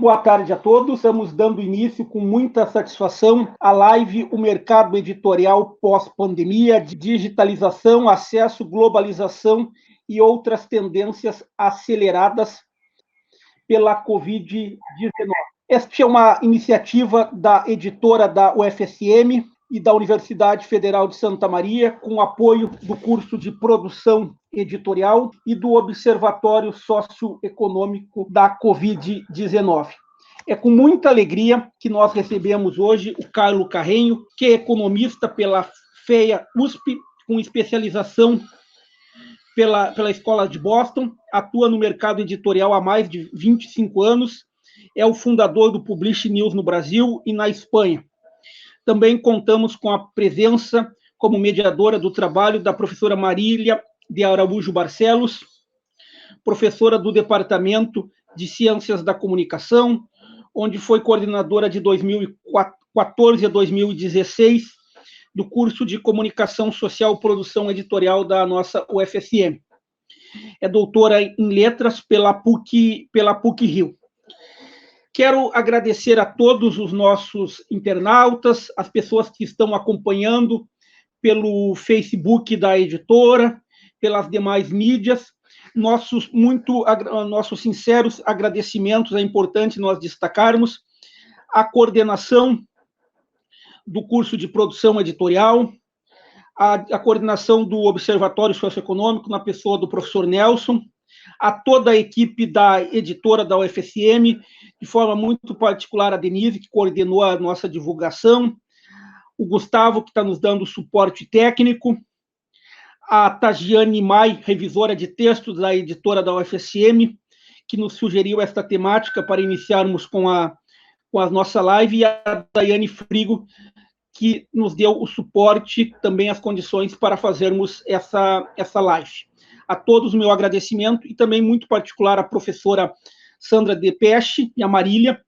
boa tarde a todos. Estamos dando início com muita satisfação à live O Mercado Editorial Pós-Pandemia, de digitalização, acesso, globalização e outras tendências aceleradas pela Covid-19. Esta é uma iniciativa da editora da UFSM e da Universidade Federal de Santa Maria, com apoio do curso de Produção Editorial e do Observatório Socioeconômico da Covid-19. É com muita alegria que nós recebemos hoje o Carlos Carreño, que é economista pela FEA USP, com especialização pela Escola de Boston, atua no mercado editorial há mais de 25 anos, é o fundador do Publish News no Brasil e na Espanha. Também contamos com a presença como mediadora do trabalho da professora Marília de Araújo Barcelos, professora do Departamento de Ciências da Comunicação, onde foi coordenadora de 2014 a 2016 do curso de Comunicação Social e Produção Editorial da nossa UFSM. É doutora em Letras pela PUC-Rio. Quero agradecer a todos os nossos internautas, as pessoas que estão acompanhando pelo Facebook da editora, pelas demais mídias. Nossos sinceros agradecimentos, é importante nós destacarmos a coordenação do curso de produção editorial, a coordenação do Observatório Socioeconômico, na pessoa do professor Nelson, a toda a equipe da editora da UFSM, de forma muito particular a Denise, que coordenou a nossa divulgação, o Gustavo, que está nos dando suporte técnico, a Tagiane Mai, revisora de textos da editora da UFSM, que nos sugeriu esta temática para iniciarmos com a nossa live, e a Daiane Frigo, que nos deu o suporte, também as condições para fazermos essa live. A todos o meu agradecimento, e também muito particular à professora Sandra Depeche e a Marília,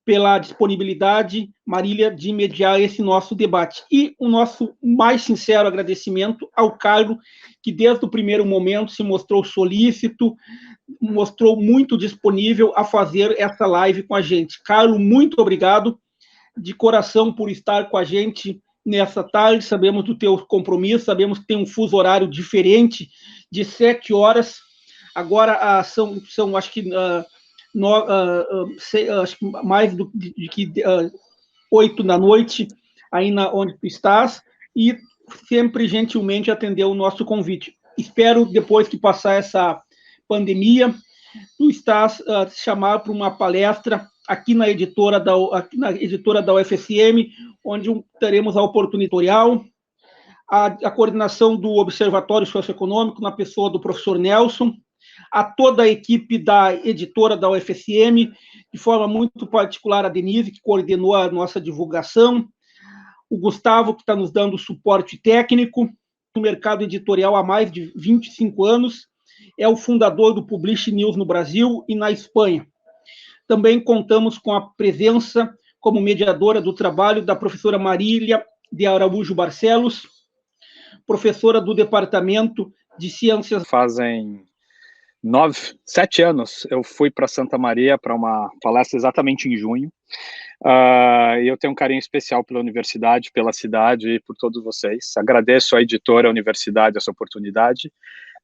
pela disponibilidade, Marília, de mediar esse nosso debate. E o nosso mais sincero agradecimento ao Carlos, que desde o primeiro momento se mostrou solícito, mostrou muito disponível a fazer essa live com a gente. Carlos, muito obrigado de coração por estar com a gente nessa tarde. Sabemos do teu compromisso, sabemos que tem um fuso horário diferente, de 7 horas, agora são acho que acho que mais de que 8 da noite, aí onde tu estás, e sempre gentilmente atendeu o nosso convite. Espero, depois que passar essa pandemia, tu estás chamado para uma palestra aqui na editora da UFSM, onde teremos a oportunidade, a coordenação do Observatório Socioeconômico, na pessoa do professor Nelson, a toda a equipe da editora da UFSM, de forma muito particular a Denise, que coordenou a nossa divulgação, o Gustavo, que está nos dando suporte técnico, no mercado editorial há mais de 25 anos, é o fundador do Publish News no Brasil e na Espanha. Também contamos com a presença como mediadora do trabalho da professora Marília de Araújo Barcelos, professora do Departamento de Ciências. Fazem 7 anos eu fui para Santa Maria para uma palestra exatamente em junho, e eu tenho um carinho especial pela universidade, pela cidade e por todos vocês. Agradeço à editora, à universidade, essa oportunidade.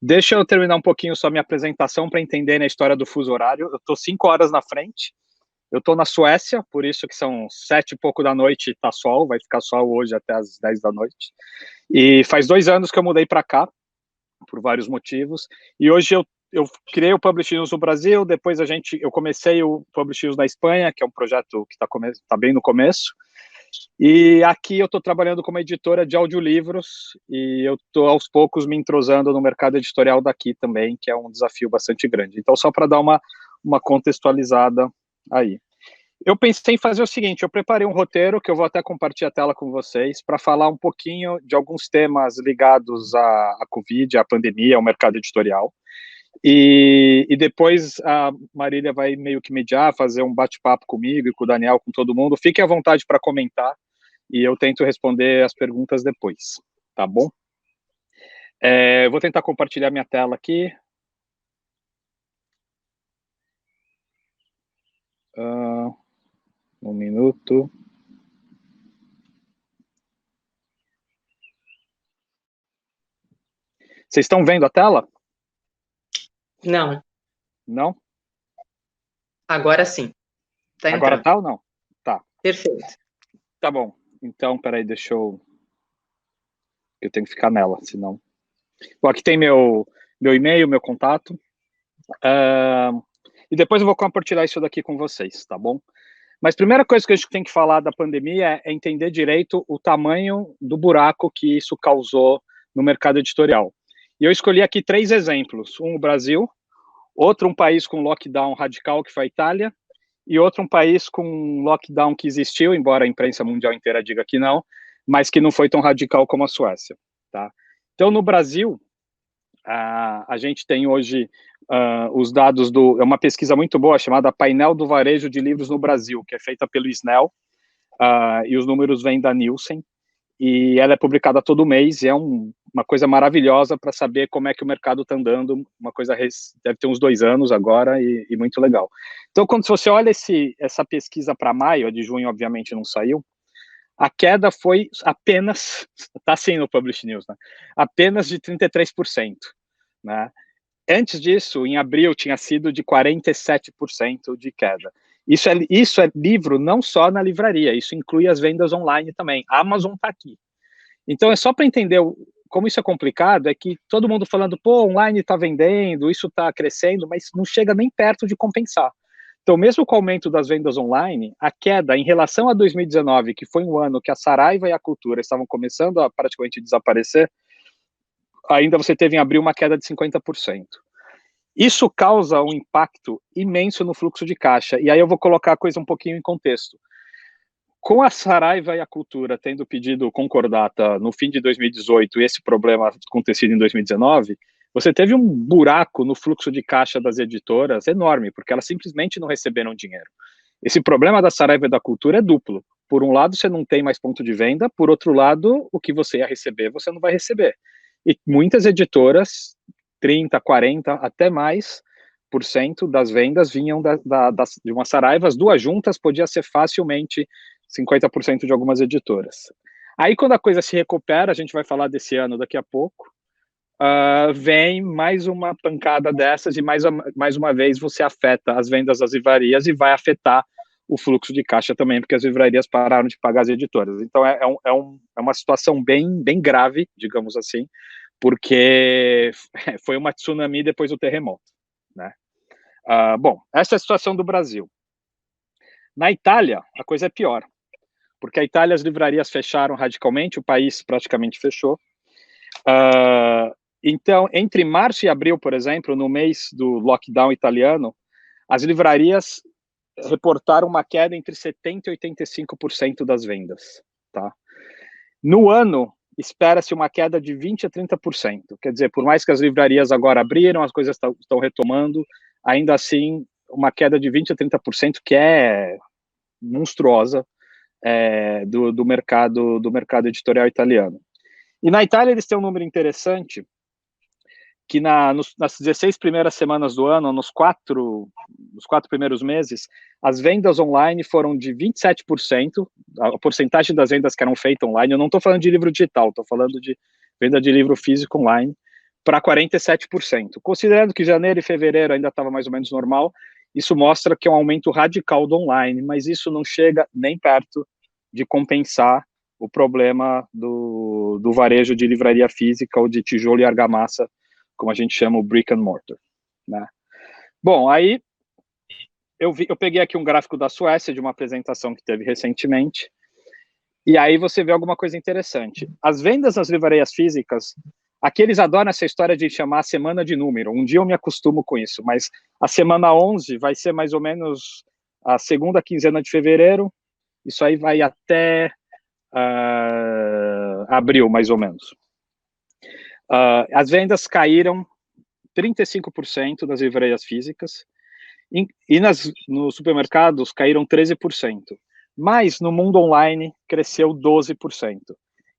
Deixa eu terminar um pouquinho só minha apresentação para entenderem a história do fuso horário. Eu estou 5 horas na frente, eu estou na Suécia, por isso que são 7 e pouco da noite, está sol, vai ficar sol hoje até as 10 da noite. E faz 2 anos que eu mudei para cá, por vários motivos, e hoje eu criei o Publish News no Brasil, depois eu comecei o Publish News na Espanha, que é um projeto que está bem no começo, e aqui eu estou trabalhando como editora de audiolivros, e eu estou aos poucos me entrosando no mercado editorial daqui também, que é um desafio bastante grande. Então, só para dar uma contextualizada aí. Eu pensei em fazer o seguinte, eu preparei um roteiro, que eu vou até compartilhar a tela com vocês, para falar um pouquinho de alguns temas ligados à Covid, à pandemia, ao mercado editorial. E depois a Marília vai meio que mediar, fazer um bate-papo comigo e com o Daniel, com todo mundo. Fiquem à vontade para comentar e eu tento responder as perguntas depois, tá bom? Vou tentar compartilhar minha tela aqui. minuto. Vocês estão vendo a tela? Não. Não? Agora sim. Tá entrando. Agora tá ou não? Tá. Perfeito. Tá bom. Então, peraí, deixa eu... Eu tenho que ficar nela, senão... Bom, aqui tem meu e-mail, meu contato. E depois eu vou compartilhar isso daqui com vocês, tá bom? Mas a primeira coisa que a gente tem que falar da pandemia é entender direito o tamanho do buraco que isso causou no mercado editorial. E eu escolhi aqui 3 exemplos. Um, o Brasil. Outro, um país com lockdown radical, que foi a Itália. E outro, um país com lockdown que existiu, embora a imprensa mundial inteira diga que não, mas que não foi tão radical como a Suécia, tá? Então, no Brasil, a gente tem hoje os dados é uma pesquisa muito boa, chamada Painel do Varejo de Livros no Brasil, que é feita pelo Snell, e os números vêm da Nielsen, e ela é publicada todo mês, e é uma coisa maravilhosa para saber como é que o mercado está andando, uma coisa, deve ter uns 2 anos agora, e muito legal. Então, quando você olha essa pesquisa para maio, a de junho obviamente não saiu, a queda foi apenas, está assim no Publish News, né? Apenas de 33%, né? Antes disso, em abril, tinha sido de 47% de queda. Isso é livro não só na livraria, isso inclui as vendas online também. A Amazon está aqui. Então, é só para entender como isso é complicado, é que todo mundo falando, pô, online está vendendo, isso está crescendo, mas não chega nem perto de compensar. Então, mesmo com o aumento das vendas online, a queda em relação a 2019, que foi um ano que a Saraiva e a Cultura estavam começando a praticamente desaparecer, ainda você teve em abril uma queda de 50%. Isso causa um impacto imenso no fluxo de caixa. E aí eu vou colocar a coisa um pouquinho em contexto. Com a Saraiva e a Cultura tendo pedido concordata no fim de 2018 e esse problema acontecido em 2019, você teve um buraco no fluxo de caixa das editoras enorme, porque elas simplesmente não receberam dinheiro. Esse problema da Saraiva e da Cultura é duplo. Por um lado, você não tem mais ponto de venda, por outro lado, o que você ia receber, você não vai receber. E muitas editoras, 30, 40, até mais por cento das vendas vinham de uma Saraiva, as duas juntas podia ser facilmente 50% de algumas editoras. Aí quando a coisa se recupera, a gente vai falar desse ano daqui a pouco, vem mais uma pancada dessas e mais uma vez você afeta as vendas das livrarias e vai afetar o fluxo de caixa também, porque as livrarias pararam de pagar as editoras. Então é uma situação bem grave, digamos assim, porque foi uma tsunami depois do terremoto, né? Bom, essa é a situação do Brasil. Na Itália, a coisa é pior, porque a Itália, as livrarias fecharam radicalmente, o país praticamente fechou. Então, entre março e abril, por exemplo, no mês do lockdown italiano, as livrarias reportaram uma queda entre 70% e 85% das vendas, tá? No ano, espera-se uma queda de 20% a 30%. Quer dizer, por mais que as livrarias agora abriram, as coisas estão retomando, ainda assim, uma queda de 20% a 30%, que é monstruosa, do mercado editorial italiano. E na Itália eles têm um número interessante, que nas 16 primeiras semanas do ano, nos quatro primeiros meses, as vendas online foram de 27%, a porcentagem das vendas que eram feitas online, eu não estou falando de livro digital, estou falando de venda de livro físico online, para 47%. Considerando que janeiro e fevereiro ainda estava mais ou menos normal, isso mostra que é um aumento radical do online, mas isso não chega nem perto de compensar o problema do varejo de livraria física ou de tijolo e argamassa, como a gente chama o brick and mortar, né? Bom, aí eu peguei aqui um gráfico da Suécia, de uma apresentação que teve recentemente, e aí você vê alguma coisa interessante. As vendas nas livrarias físicas, aqui eles adoram essa história de chamar a semana de número, um dia eu me acostumo com isso, mas a semana 11 vai ser mais ou menos a segunda quinzena de fevereiro, isso aí vai até abril, mais ou menos. As vendas caíram 35% nas livrarias físicas e nos supermercados caíram 13%. Mas no mundo online cresceu 12%.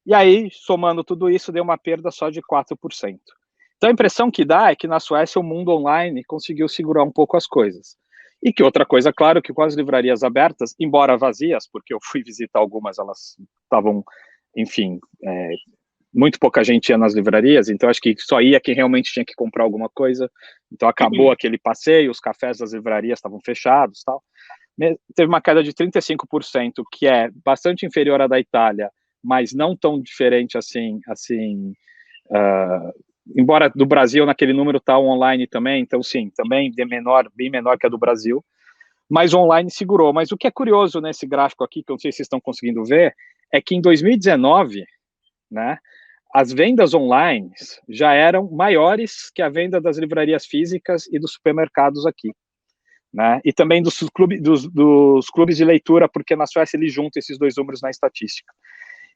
E aí, somando tudo isso, deu uma perda só de 4%. Então a impressão que dá é que na Suécia o mundo online conseguiu segurar um pouco as coisas. E que outra coisa, claro, que com as livrarias abertas, embora vazias, porque eu fui visitar algumas, elas estavam, enfim, muito pouca gente ia nas livrarias, então acho que só ia quem realmente tinha que comprar alguma coisa. Então acabou aquele passeio, os cafés das livrarias estavam fechados, tal. Teve uma queda de 35%, que é bastante inferior à da Itália, mas não tão diferente assim, embora do Brasil naquele número tá online também, então sim, também bem menor que a do Brasil, mas o online segurou. Mas o que é curioso nesse gráfico aqui, que eu não sei se vocês estão conseguindo ver, é que em 2019, né, as vendas online já eram maiores que a venda das livrarias físicas e dos supermercados aqui, né, e também dos clubes de leitura, porque na Suécia eles juntam esses dois números na estatística.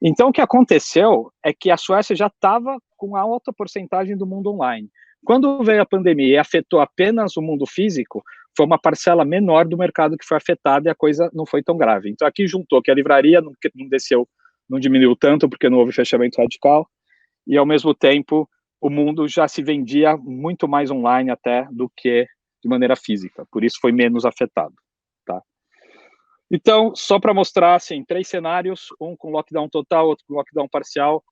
Então, o que aconteceu é que a Suécia já estava com a alta porcentagem do mundo online. Quando veio a pandemia e afetou apenas o mundo físico, foi uma parcela menor do mercado que foi afetada e a coisa não foi tão grave. Então, aqui juntou que a livraria não desceu, não diminuiu tanto, porque não houve fechamento radical, e, ao mesmo tempo, o mundo já se vendia muito mais online até do que de maneira física. Por isso, foi menos afetado. Tá? Então, só para mostrar, assim, 3 cenários, um com lockdown total, outro com lockdown parcial,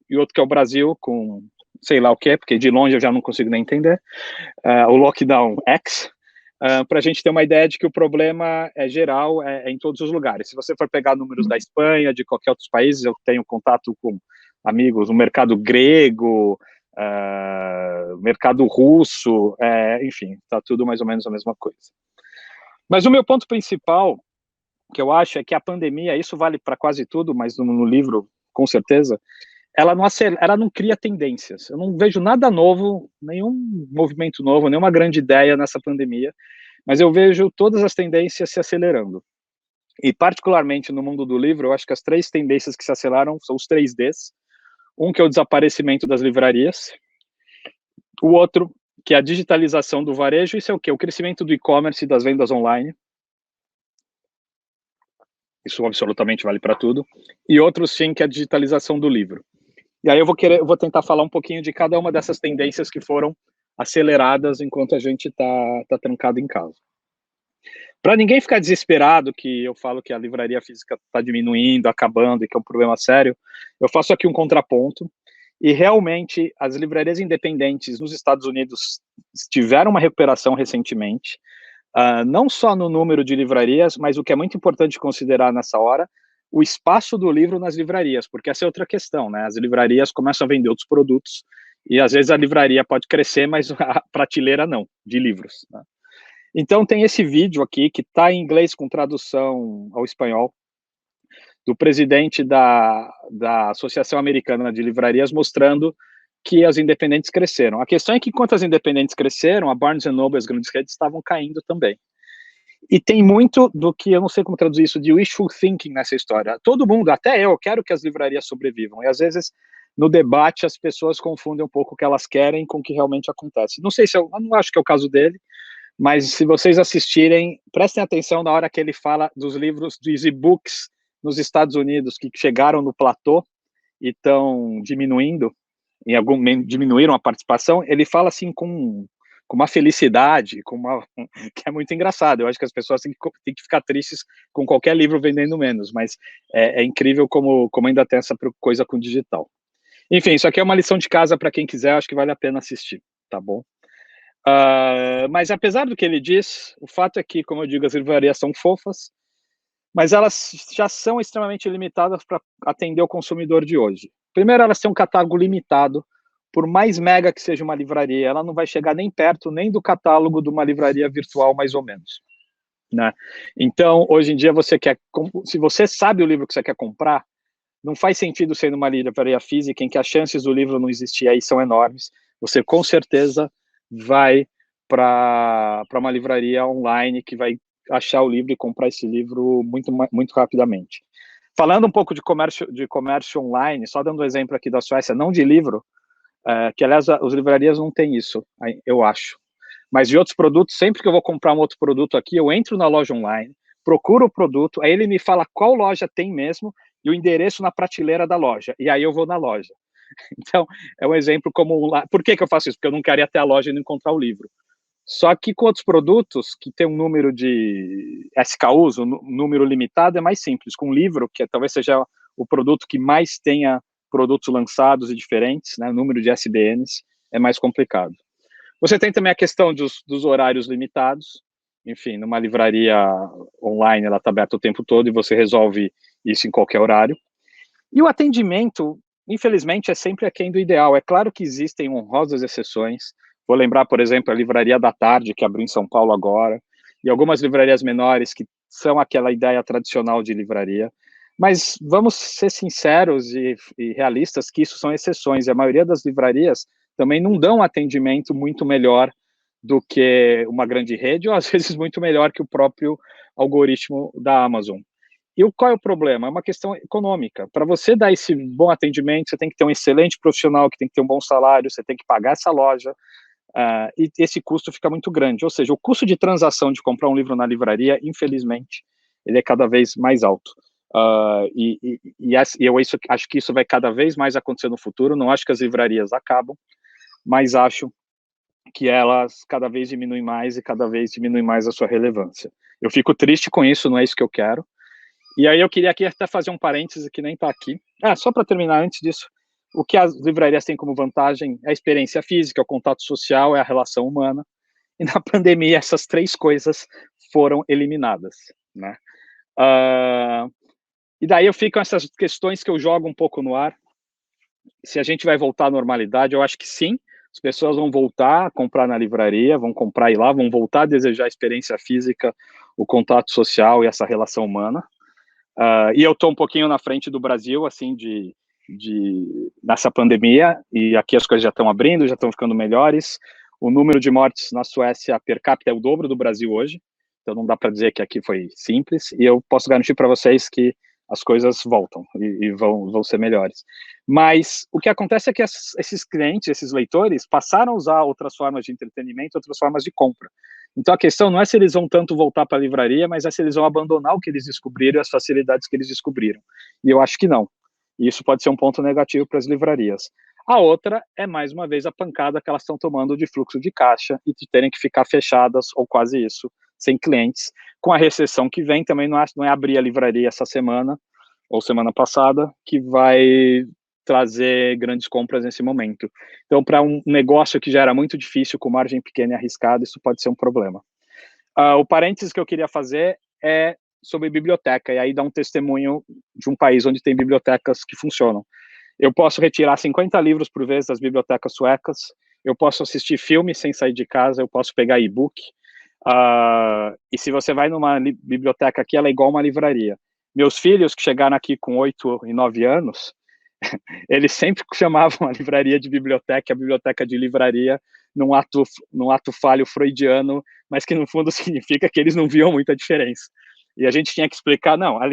e outro que é o Brasil, com sei lá o quê, porque de longe eu já não consigo nem entender, o lockdown X, para a gente ter uma ideia de que o problema é geral, é em todos os lugares. Se você for pegar números da Espanha, de qualquer outro país, eu tenho contato com amigos no mercado grego, mercado russo, enfim, está tudo mais ou menos a mesma coisa. Mas o meu ponto principal, que eu acho, é que a pandemia, isso vale para quase tudo, mas no livro, com certeza, ela não cria tendências. Eu não vejo nada novo, nenhum movimento novo, nenhuma grande ideia nessa pandemia, mas eu vejo todas as tendências se acelerando. E, particularmente no mundo do livro, eu acho que as 3 tendências que se aceleram são os 3Ds. Um, que é o desaparecimento das livrarias. O outro, que é a digitalização do varejo. Isso é o quê? O crescimento do e-commerce e das vendas online. Isso absolutamente vale para tudo. E outro, sim, que é a digitalização do livro. E aí eu vou tentar falar um pouquinho de cada uma dessas tendências que foram aceleradas enquanto a gente tá trancado em casa. Para ninguém ficar desesperado que eu falo que a livraria física está diminuindo, acabando e que é um problema sério, eu faço aqui um contraponto. E realmente as livrarias independentes nos Estados Unidos tiveram uma recuperação recentemente, não só no número de livrarias, mas o que é muito importante considerar nessa hora, o espaço do livro nas livrarias, porque essa é outra questão, né? As livrarias começam a vender outros produtos e às vezes a livraria pode crescer, mas a prateleira não, de livros, né? Então tem esse vídeo aqui que está em inglês com tradução ao espanhol, do presidente da Associação Americana de Livrarias, mostrando que as independentes cresceram. A questão é que enquanto as independentes cresceram, a Barnes & Noble e as grandes redes estavam caindo também. E tem muito do que, eu não sei como traduzir isso, de wishful thinking nessa história. Todo mundo, até eu, quero que as livrarias sobrevivam. E às vezes, no debate, as pessoas confundem um pouco o que elas querem com o que realmente acontece. Não sei se eu não acho que é o caso dele, mas se vocês assistirem, prestem atenção na hora que ele fala dos livros, dos e-books nos Estados Unidos, que chegaram no platô e estão diminuindo, diminuíram a participação, ele fala assim com uma felicidade, que é muito engraçado. Eu acho que as pessoas têm que ficar tristes com qualquer livro vendendo menos, mas é incrível como ainda tem essa coisa com o digital. Enfim, isso aqui é uma lição de casa para quem quiser, acho que vale a pena assistir, tá bom? Mas apesar do que ele diz, o fato é que, como eu digo, as livrarias são fofas, mas elas já são extremamente limitadas para atender o consumidor de hoje. Primeiro, elas têm um catálogo limitado. Por mais mega que seja uma livraria, ela não vai chegar nem perto nem do catálogo de uma livraria virtual, mais ou menos, né? Então, hoje em dia, se você sabe o livro que você quer comprar, não faz sentido ser numa livraria física em que as chances do livro não existir aí são enormes. Você, com certeza, vai para uma livraria online que vai achar o livro e comprar esse livro muito, muito rapidamente. Falando um pouco de comércio online, só dando um exemplo aqui da Suécia, não de livro, que aliás as livrarias não têm isso, eu acho, mas de outros produtos, sempre que eu vou comprar um outro produto aqui, eu entro na loja online, procuro o produto, aí ele me fala qual loja tem mesmo e o endereço na prateleira da loja, e aí eu vou na loja. Então, é um exemplo comum lá. Por que eu faço isso? Porque eu não quero ir até a loja e não encontrar o livro. Só que com outros produtos que tem um número de SKUs, um número limitado, é mais simples. Com livro, que talvez seja o produto que mais tenha produtos lançados e diferentes, né, o número de SBNs é mais complicado. Você tem também a questão dos horários limitados. Enfim, numa livraria online, ela está aberta o tempo todo e você resolve isso em qualquer horário. E o atendimento, infelizmente, é sempre aquém do ideal. É claro que existem honrosas exceções. Vou lembrar, por exemplo, a Livraria da Tarde, que abriu em São Paulo agora, e algumas livrarias menores que são aquela ideia tradicional de livraria. Mas vamos ser sinceros e realistas que isso são exceções, e a maioria das livrarias também não dão atendimento muito melhor do que uma grande rede, ou às vezes muito melhor que o próprio algoritmo da Amazon. E qual é o problema? É uma questão econômica. Para você dar esse bom atendimento, você tem que ter um excelente profissional, que tem que ter um bom salário, você tem que pagar essa loja, e esse custo fica muito grande. Ou seja, o custo de transação de comprar um livro na livraria, infelizmente, ele é cada vez mais alto. Eu acho que isso vai cada vez mais acontecer no futuro. Não acho que as livrarias acabam, mas acho que elas cada vez diminuem mais e cada vez diminui mais a sua relevância. Eu fico triste com isso, não é isso que eu quero. E aí eu queria aqui até fazer um parêntese que nem está aqui. Só para terminar antes disso, o que as livrarias têm como vantagem é a experiência física, o contato social, é a relação humana. E na pandemia essas três coisas foram eliminadas, né? E daí eu fico com essas questões que eu jogo um pouco no ar. Se a gente vai voltar à normalidade, eu acho que sim. As pessoas vão voltar a comprar na livraria, vão comprar e lá, vão voltar a desejar a experiência física, o contato social e essa relação humana. E eu estou um pouquinho na frente do Brasil, assim, nessa pandemia, e aqui as coisas já estão abrindo, já estão ficando melhores. O número de mortes na Suécia per capita é o dobro do Brasil hoje, então não dá para dizer que aqui foi simples, e eu posso garantir para vocês que as coisas voltam e vão ser melhores. Mas o que acontece é que esses clientes, esses leitores, passaram a usar outras formas de entretenimento, outras formas de compra. Então a questão não é se eles vão tanto voltar para a livraria, mas é se eles vão abandonar o que eles descobriram e as facilidades que eles descobriram. E eu acho que não. E isso pode ser um ponto negativo para as livrarias. A outra é, mais uma vez, a pancada que elas estão tomando de fluxo de caixa e de terem que ficar fechadas, ou quase isso, sem clientes. Com a recessão que vem, também não é abrir a livraria essa semana, ou semana passada, que vai trazer grandes compras nesse momento. Então, para um negócio que já era muito difícil, com margem pequena e arriscada, isso pode ser um problema. O parênteses que eu queria fazer é sobre biblioteca, e aí dá um testemunho de um país onde tem bibliotecas que funcionam. Eu posso retirar 50 livros por vez das bibliotecas suecas, eu posso assistir filme sem sair de casa, eu posso pegar e-book, e se você vai numa biblioteca aqui, ela é igual uma livraria. Meus filhos, que chegaram aqui com 8 e 9 anos, eles sempre chamavam a livraria de biblioteca, a biblioteca de livraria, num ato falho freudiano, mas que no fundo significa que eles não viam muita diferença. E a gente tinha que explicar, não, a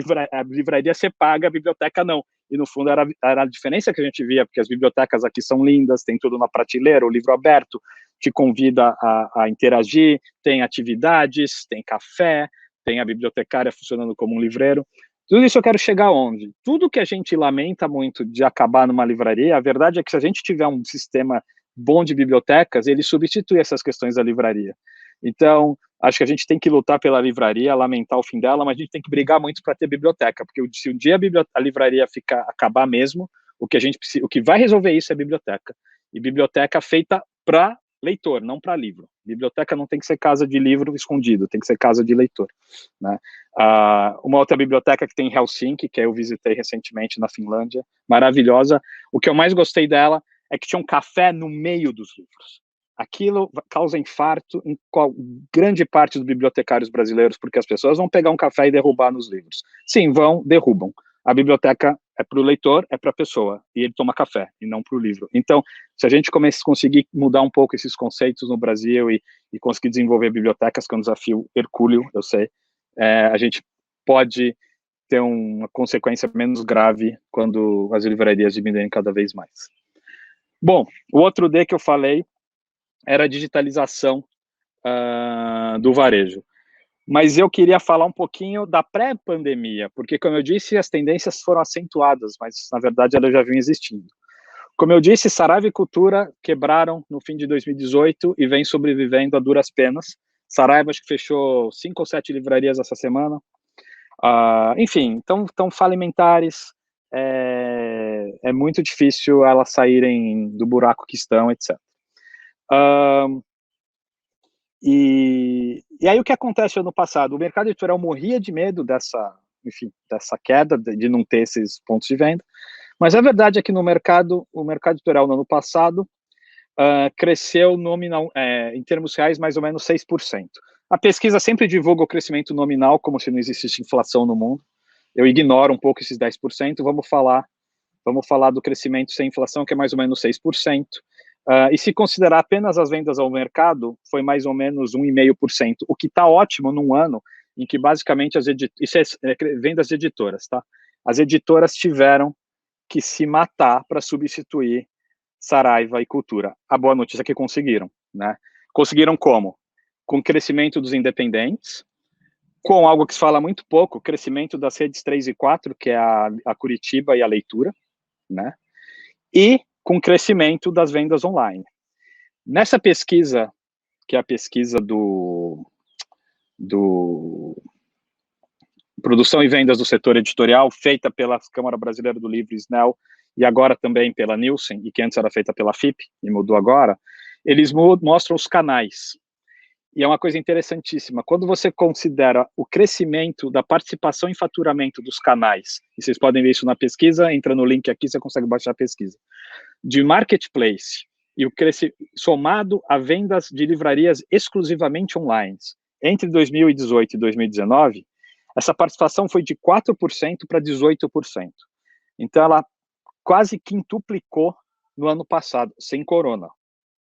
livraria você paga, a biblioteca não. E no fundo era a diferença que a gente via, porque as bibliotecas aqui são lindas, tem tudo na prateleira, o livro aberto, te convida a interagir, tem atividades, tem café, tem a bibliotecária funcionando como um livreiro. Tudo isso eu quero chegar onde? Tudo que a gente lamenta muito de acabar numa livraria, a verdade é que se a gente tiver um sistema bom de bibliotecas, ele substitui essas questões da livraria. Então, acho que a gente tem que lutar pela livraria, lamentar o fim dela, mas a gente tem que brigar muito para ter biblioteca, porque se um dia a livraria acabar mesmo, o que vai resolver isso é biblioteca. E biblioteca feita para leitor, não para livro. Biblioteca não tem que ser casa de livro escondido, tem que ser casa de leitor, né? Uma outra biblioteca que tem em Helsinki, que eu visitei recentemente na Finlândia, maravilhosa. O que eu mais gostei dela é que tinha um café no meio dos livros. Aquilo causa infarto em grande parte dos bibliotecários brasileiros, porque as pessoas vão pegar um café e derrubar nos livros. Sim, derrubam. A biblioteca é para o leitor, é para a pessoa, e ele toma café, e não para o livro. Então, se a gente conseguir mudar um pouco esses conceitos no Brasil e conseguir desenvolver bibliotecas, que é um desafio hercúleo, eu sei, a gente pode ter uma consequência menos grave quando as livrarias diminuírem cada vez mais. Bom, o outro D que eu falei era a digitalização do varejo. Mas eu queria falar um pouquinho da pré-pandemia, porque, como eu disse, as tendências foram acentuadas, mas, na verdade, elas já vinham existindo. Como eu disse, Saraiva e Cultura quebraram no fim de 2018 e vem sobrevivendo a duras penas. Saraiva acho que fechou 5 ou 7 livrarias essa semana. Enfim, estão falimentares, é muito difícil elas saírem do buraco que estão, etc. E aí o que acontece ano passado? O mercado editorial morria de medo dessa queda, de não ter esses pontos de venda, mas a verdade é que o mercado editorial no ano passado cresceu nominal, em termos reais, mais ou menos 6%. A pesquisa sempre divulga o crescimento nominal, como se não existisse inflação no mundo. Eu ignoro um pouco esses 10%, vamos falar do crescimento sem inflação, que é mais ou menos 6%. E se considerar apenas as vendas ao mercado, foi mais ou menos 1,5%, o que está ótimo num ano em que basicamente isso é vendas de editoras, tá? As editoras tiveram que se matar para substituir Saraiva e Cultura. A boa notícia é que conseguiram, né? Conseguiram como? Com o crescimento dos independentes, com algo que se fala muito pouco, o crescimento das redes 3 e 4, que é a Curitiba e a Leitura, né? E com o crescimento das vendas online. Nessa pesquisa, que é a pesquisa do Produção e Vendas do Setor Editorial, feita pela Câmara Brasileira do Livro, SNEL, e agora também pela Nielsen, e que antes era feita pela FIP, e mudou agora, eles mostram os canais. E é uma coisa interessantíssima. Quando você considera o crescimento da participação em faturamento dos canais, e vocês podem ver isso na pesquisa, entra no link aqui, você consegue baixar a pesquisa, de marketplace, e o somado a vendas de livrarias exclusivamente online, entre 2018 e 2019, essa participação foi de 4% para 18%. Então, ela quase quintuplicou no ano passado, sem corona,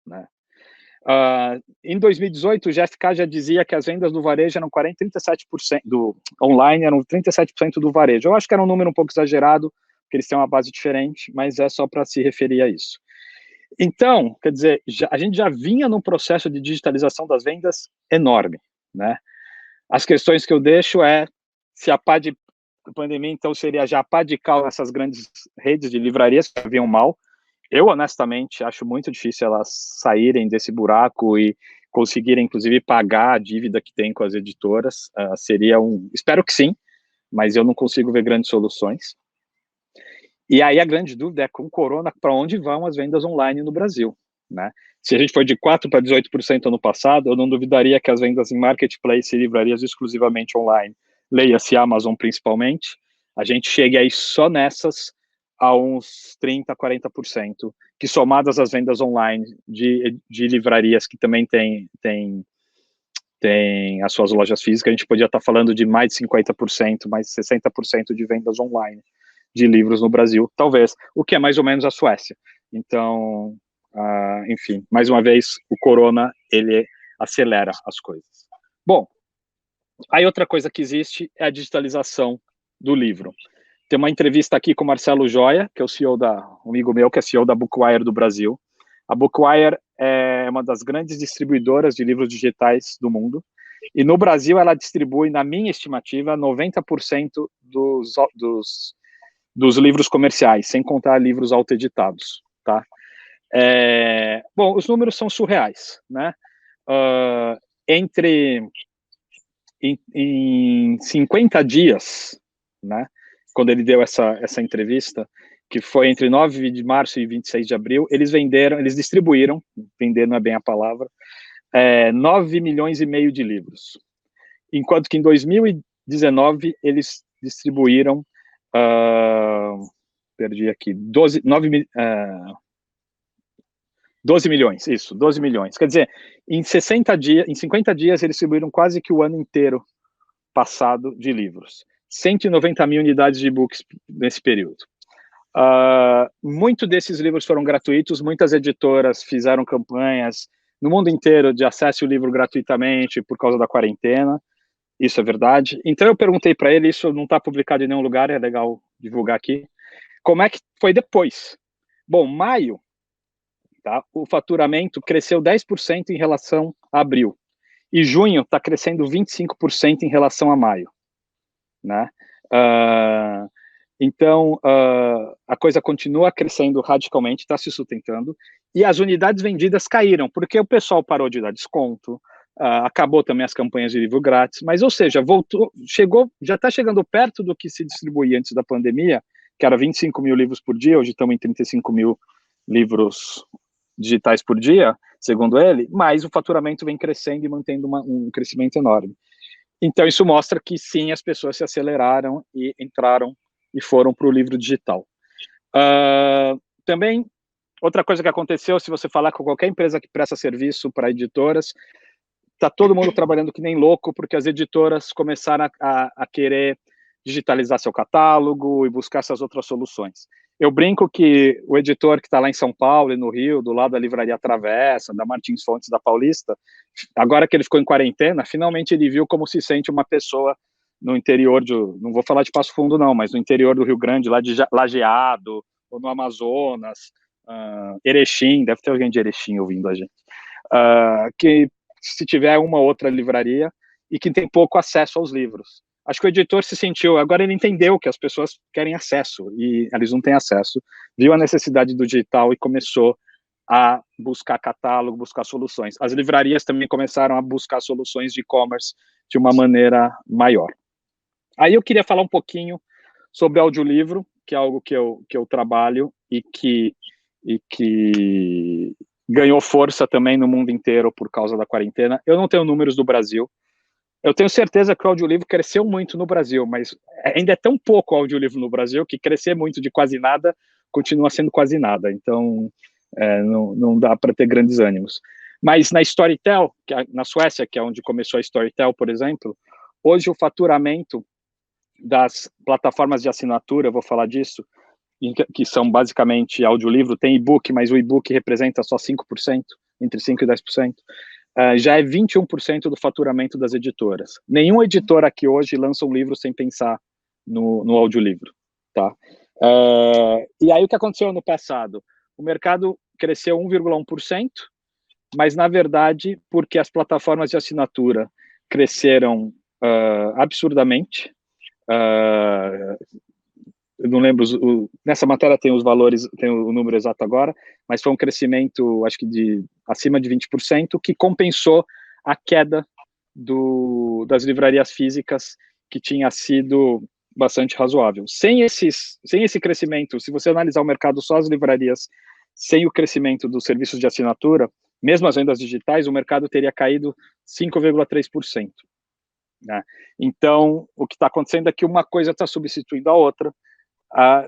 né? Em 2018, o GfK já dizia que as vendas do varejo eram 37%, do online eram 37% do varejo. Eu acho que era um número um pouco exagerado, porque eles têm uma base diferente, mas é só para se referir a isso. Então, quer dizer, a gente já vinha num processo de digitalização das vendas enorme, né? As questões que eu deixo se a pá de pandemia, então, seria já a pá de cal nessas grandes redes de livrarias que haviam mal. Eu, honestamente, acho muito difícil elas saírem desse buraco e conseguirem, inclusive, pagar a dívida que tem com as editoras. Espero que sim, mas eu não consigo ver grandes soluções. E aí a grande dúvida é, com o corona, para onde vão as vendas online no Brasil, né? Se a gente foi de 4% para 18% ano passado, eu não duvidaria que as vendas em marketplace e livrarias exclusivamente online, leia-se Amazon principalmente, a gente chegue aí só nessas a uns 30%, 40%, que somadas as vendas online de livrarias que também tem as suas lojas físicas, a gente podia estar falando de mais de 50%, mais de 60% de vendas online de livros no Brasil, talvez, o que é mais ou menos a Suécia. Então, enfim, mais uma vez, o corona, ele acelera as coisas. Bom, aí outra coisa que existe é a digitalização do livro. Tem uma entrevista aqui com o Marcelo Joia, que é o CEO um amigo meu, que é CEO da Bookwire do Brasil. A Bookwire é uma das grandes distribuidoras de livros digitais do mundo, e no Brasil ela distribui, na minha estimativa, 90% dos livros comerciais, sem contar livros autoeditados, tá? Bom, os números são surreais, né? Em 50 dias, né, quando ele deu essa entrevista, que foi entre 9 de março e 26 de abril, eles distribuíram, vender não é bem a palavra, 9 milhões e meio de livros. Enquanto que em 2019 eles distribuíram, perdi aqui, 12 milhões, isso, 12 milhões. Quer dizer, em 50 dias eles distribuíram quase que o ano inteiro passado de livros. 190 mil unidades de e-books nesse período. Muito desses livros foram gratuitos, muitas editoras fizeram campanhas no mundo inteiro de acesse o livro gratuitamente por causa da quarentena, isso é verdade. Então eu perguntei para ele, isso não está publicado em nenhum lugar, é legal divulgar aqui, como é que foi depois? Bom, maio, tá, o faturamento cresceu 10% em relação a abril, e junho está crescendo 25% em relação a maio, né? Então, a coisa continua crescendo radicalmente, está se sustentando, e as unidades vendidas caíram, porque o pessoal parou de dar desconto, acabou também as campanhas de livro grátis, mas, ou seja, já está chegando perto do que se distribuía antes da pandemia, que era 25 mil livros por dia, hoje estamos em 35 mil livros digitais por dia, segundo ele, mas o faturamento vem crescendo e mantendo um crescimento enorme. Então, isso mostra que, sim, as pessoas se aceleraram e entraram e foram para o livro digital. Também, outra coisa que aconteceu, se você falar com qualquer empresa que presta serviço para editoras, está todo mundo trabalhando que nem louco, porque as editoras começaram a querer digitalizar seu catálogo e buscar essas outras soluções. Eu brinco que o editor que está lá em São Paulo e no Rio, do lado da Livraria Travessa, da Martins Fontes, da Paulista, agora que ele ficou em quarentena, finalmente ele viu como se sente uma pessoa no interior não vou falar de Passo Fundo não, mas no interior do Rio Grande, lá de Lajeado, ou no Amazonas, Erechim, deve ter alguém de Erechim ouvindo a gente, que se tiver uma outra livraria e que tem pouco acesso aos livros. Acho que o editor se sentiu, agora ele entendeu que as pessoas querem acesso e eles não têm acesso, viu a necessidade do digital e começou a buscar catálogo, buscar soluções. As livrarias também começaram a buscar soluções de e-commerce de uma maneira maior. Aí eu queria falar um pouquinho sobre audiolivro, que é algo que eu trabalho e que ganhou força também no mundo inteiro por causa da quarentena. Eu não tenho números do Brasil. Eu tenho certeza que o audiolivro cresceu muito no Brasil, mas ainda é tão pouco o audiolivro no Brasil que crescer muito de quase nada continua sendo quase nada. Então, não dá para ter grandes ânimos. Mas na Storytel, na Suécia, que é onde começou a Storytel, por exemplo, hoje o faturamento das plataformas de assinatura, eu vou falar disso, que são basicamente audiolivro, tem e-book, mas o e-book representa só 5%, entre 5% e 10%, já é 21% do faturamento das editoras. Nenhum editor aqui hoje lança um livro sem pensar no audiolivro, tá? E aí o que aconteceu no passado? O mercado cresceu 1,1%, mas na verdade, porque as plataformas de assinatura cresceram absurdamente, eu não lembro, nessa matéria tem os valores, tem o número exato agora, mas foi um crescimento, acho que acima de 20%, que compensou a queda das livrarias físicas, que tinha sido bastante razoável. Sem esse crescimento, se você analisar o mercado só as livrarias, sem o crescimento dos serviços de assinatura, mesmo as vendas digitais, o mercado teria caído 5,3%. Né? Então, o que está acontecendo é que uma coisa está substituindo a outra. A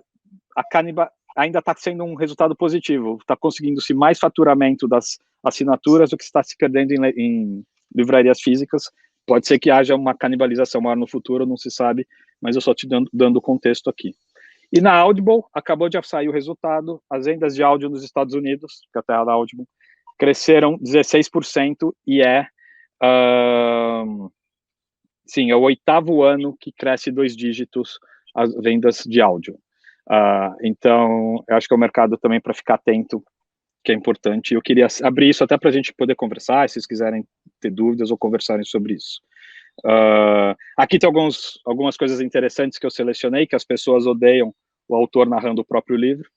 Canibal ainda está sendo um resultado positivo, está conseguindo-se mais faturamento das assinaturas do que está se perdendo em livrarias físicas. Pode ser que haja uma canibalização maior no futuro, não se sabe, mas eu só te dando o contexto aqui. E na Audible, acabou de sair o resultado, as vendas de áudio nos Estados Unidos, que é a terra da Audible, cresceram 16% e sim, é o 8º ano que cresce 2 dígitos as vendas de áudio. Então, eu acho que é um mercado também para ficar atento, que é importante. Eu queria abrir isso até para a gente poder conversar, se vocês quiserem ter dúvidas ou conversarem sobre isso. Aqui tem algumas coisas interessantes que eu selecionei, que as pessoas odeiam o autor narrando o próprio livro.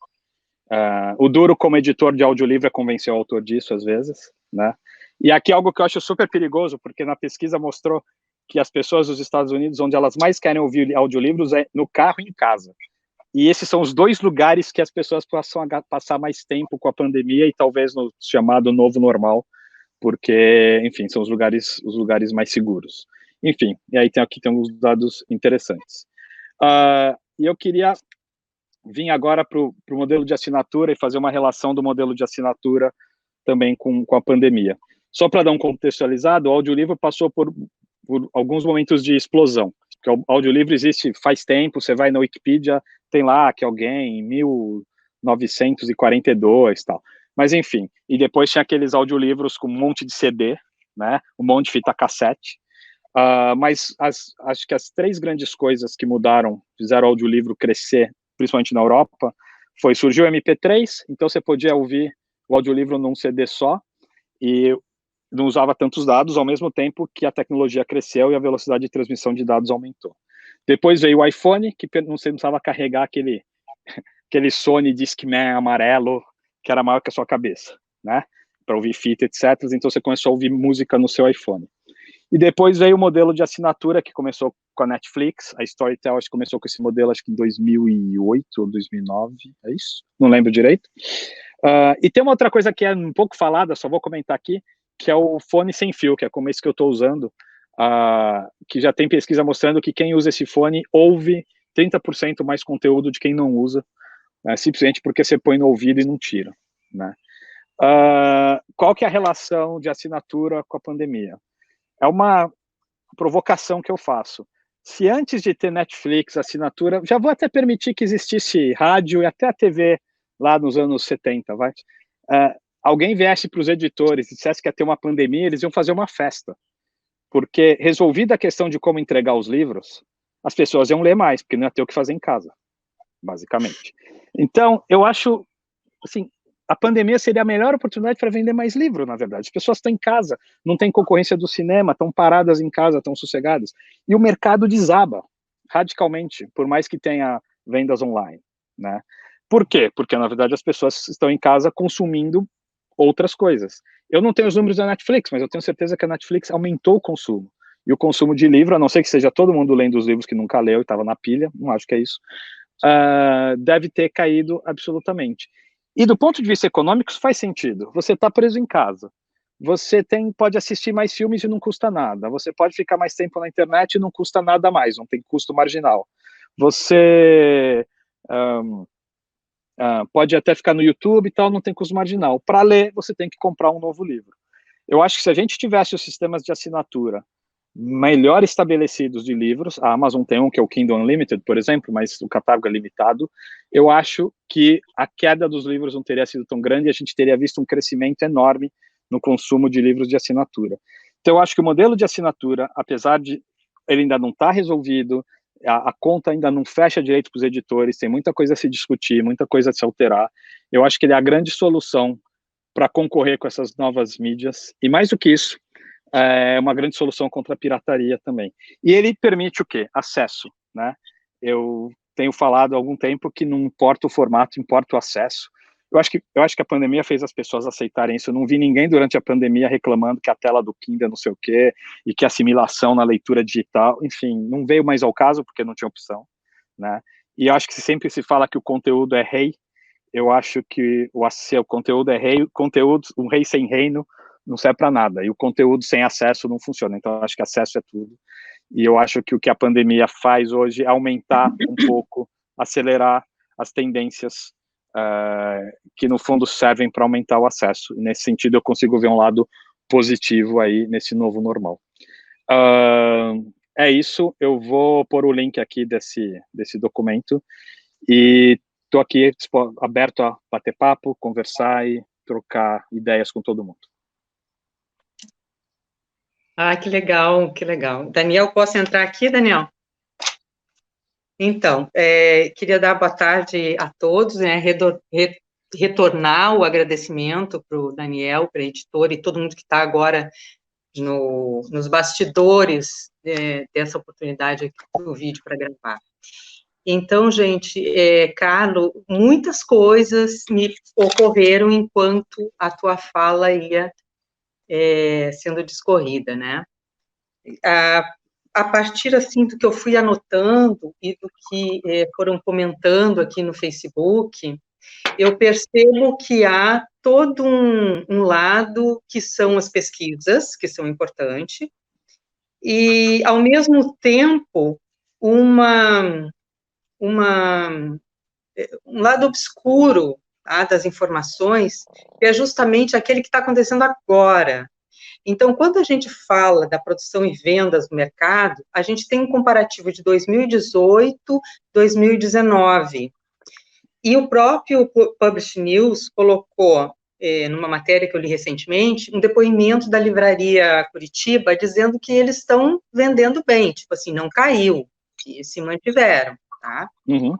O duro como editor de audiolivro é convencer o autor disso, às vezes, né? E aqui algo que eu acho super perigoso, porque na pesquisa mostrou que as pessoas dos Estados Unidos, onde elas mais querem ouvir audiolivros, é no carro e em casa. E esses são os 2 lugares que as pessoas passam a passar mais tempo com a pandemia e talvez no chamado novo normal, porque, enfim, são os lugares mais seguros. Enfim, e aí aqui tem uns dados interessantes. E eu queria vir agora para o modelo de assinatura e fazer uma relação do modelo de assinatura também com a pandemia. Só para dar um contextualizado, o audiolivro passou por alguns momentos de explosão. Porque o audiolivro existe faz tempo, você vai na Wikipedia, tem lá que alguém em 1942 e tal. Mas enfim, e depois tinha aqueles audiolivros com um monte de CD, né, um monte de fita cassete. Mas acho que as 3 grandes coisas que mudaram, fizeram o audiolivro crescer, principalmente na Europa, surgiu o MP3, então você podia ouvir o audiolivro num CD só, e não usava tantos dados, ao mesmo tempo que a tecnologia cresceu e a velocidade de transmissão de dados aumentou. Depois veio o iPhone, que você não precisava carregar aquele Sony Discman amarelo, que era maior que a sua cabeça, né? Para ouvir fita, etc. Então você começou a ouvir música no seu iPhone. E depois veio o modelo de assinatura, que começou com a Netflix. A Storytel acho que começou com esse modelo, acho que em 2008 ou 2009, é isso? Não lembro direito. E tem uma outra coisa que é um pouco falada, só vou comentar aqui, que é o fone sem fio, que é como esse que eu estou usando, que já tem pesquisa mostrando que quem usa esse fone ouve 30% mais conteúdo de quem não usa, simplesmente porque você põe no ouvido e não tira, né? Qual que é a relação de assinatura com a pandemia? É uma provocação que eu faço. Se antes de ter Netflix, assinatura, já vou até permitir que existisse rádio e até a TV lá nos anos 70, vai? Alguém viesse para os editores e dissesse que ia ter uma pandemia, eles iam fazer uma festa. Porque, resolvida a questão de como entregar os livros, as pessoas iam ler mais, porque não ia ter o que fazer em casa, basicamente. Então, eu acho, assim, a pandemia seria a melhor oportunidade para vender mais livro, na verdade. As pessoas estão em casa, não tem concorrência do cinema, estão paradas em casa, estão sossegadas. E o mercado desaba radicalmente, por mais que tenha vendas online, né? Por quê? Porque, na verdade, as pessoas estão em casa consumindo outras coisas. Eu não tenho os números da Netflix, mas eu tenho certeza que a Netflix aumentou o consumo. E o consumo de livro, a não ser que seja todo mundo lendo os livros que nunca leu e estava na pilha, não acho que é isso, deve ter caído absolutamente. E do ponto de vista econômico, isso faz sentido. Você está preso em casa. Você pode assistir mais filmes e não custa nada. Você pode ficar mais tempo na internet e não custa nada mais, não tem custo marginal. Você pode até ficar no YouTube e tal, não tem custo marginal. Para ler, você tem que comprar um novo livro. Eu acho que se a gente tivesse os sistemas de assinatura melhor estabelecidos de livros, a Amazon tem um que é o Kindle Unlimited, por exemplo, mas o catálogo é limitado, eu acho que a queda dos livros não teria sido tão grande e a gente teria visto um crescimento enorme no consumo de livros de assinatura. Então, eu acho que o modelo de assinatura, apesar de ele ainda não estar resolvido, a conta ainda não fecha direito para os editores, tem muita coisa a se discutir, muita coisa a se alterar, eu acho que ele é a grande solução para concorrer com essas novas mídias, e mais do que isso, é uma grande solução contra a pirataria também. E ele permite o quê? Acesso, né? Eu tenho falado há algum tempo que não importa o formato, importa o acesso. Eu acho que a pandemia fez as pessoas aceitarem isso. Eu não vi ninguém durante a pandemia reclamando que a tela do Kindle não sei o quê, e que a assimilação na leitura digital, enfim, não veio mais ao caso porque não tinha opção, né? E eu acho que sempre se fala que o conteúdo é rei. Eu acho que o conteúdo é rei, um rei sem reino não serve para nada, e o conteúdo sem acesso não funciona, então eu acho que acesso é tudo, e eu acho que o que a pandemia faz hoje é aumentar um pouco, acelerar as tendências que no fundo servem para aumentar o acesso, e nesse sentido eu consigo ver um lado positivo aí nesse novo normal. É isso, eu vou pôr o link aqui desse documento, e estou aqui aberto a bater papo, conversar e trocar ideias com todo mundo. Ah, que legal, que legal. Daniel, posso entrar aqui, Daniel? Então, queria dar boa tarde a todos, né, retornar o agradecimento para o Daniel, para a editora e todo mundo que está agora nos bastidores dessa oportunidade aqui do vídeo para gravar. Então, gente, Carlos, muitas coisas me ocorreram enquanto a tua fala ia sendo discorrida, né? A partir, assim, do que eu fui anotando e do que foram comentando aqui no Facebook, eu percebo que há todo um lado que são as pesquisas, que são importantes, e, ao mesmo tempo, um lado obscuro, tá, das informações, que é justamente aquele que está acontecendo agora. Então, quando a gente fala da produção e vendas no mercado, a gente tem um comparativo de 2018, 2019. E o próprio Publish News colocou, numa matéria que eu li recentemente, um depoimento da livraria Curitiba, dizendo que eles estão vendendo bem, tipo assim, não caiu, que se mantiveram, tá? Uhum.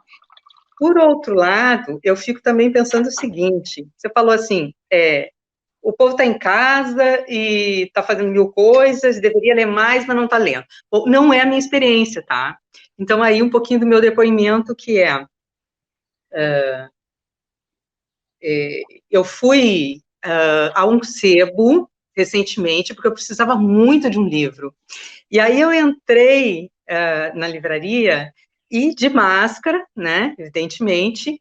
Por outro lado, eu fico também pensando o seguinte, você falou assim, o povo está em casa e está fazendo mil coisas, deveria ler mais, mas não está lendo. Bom, não é a minha experiência, tá? Então, aí um pouquinho do meu depoimento, que eu fui a um sebo recentemente, porque eu precisava muito de um livro. E aí eu entrei na livraria, e de máscara, né, evidentemente,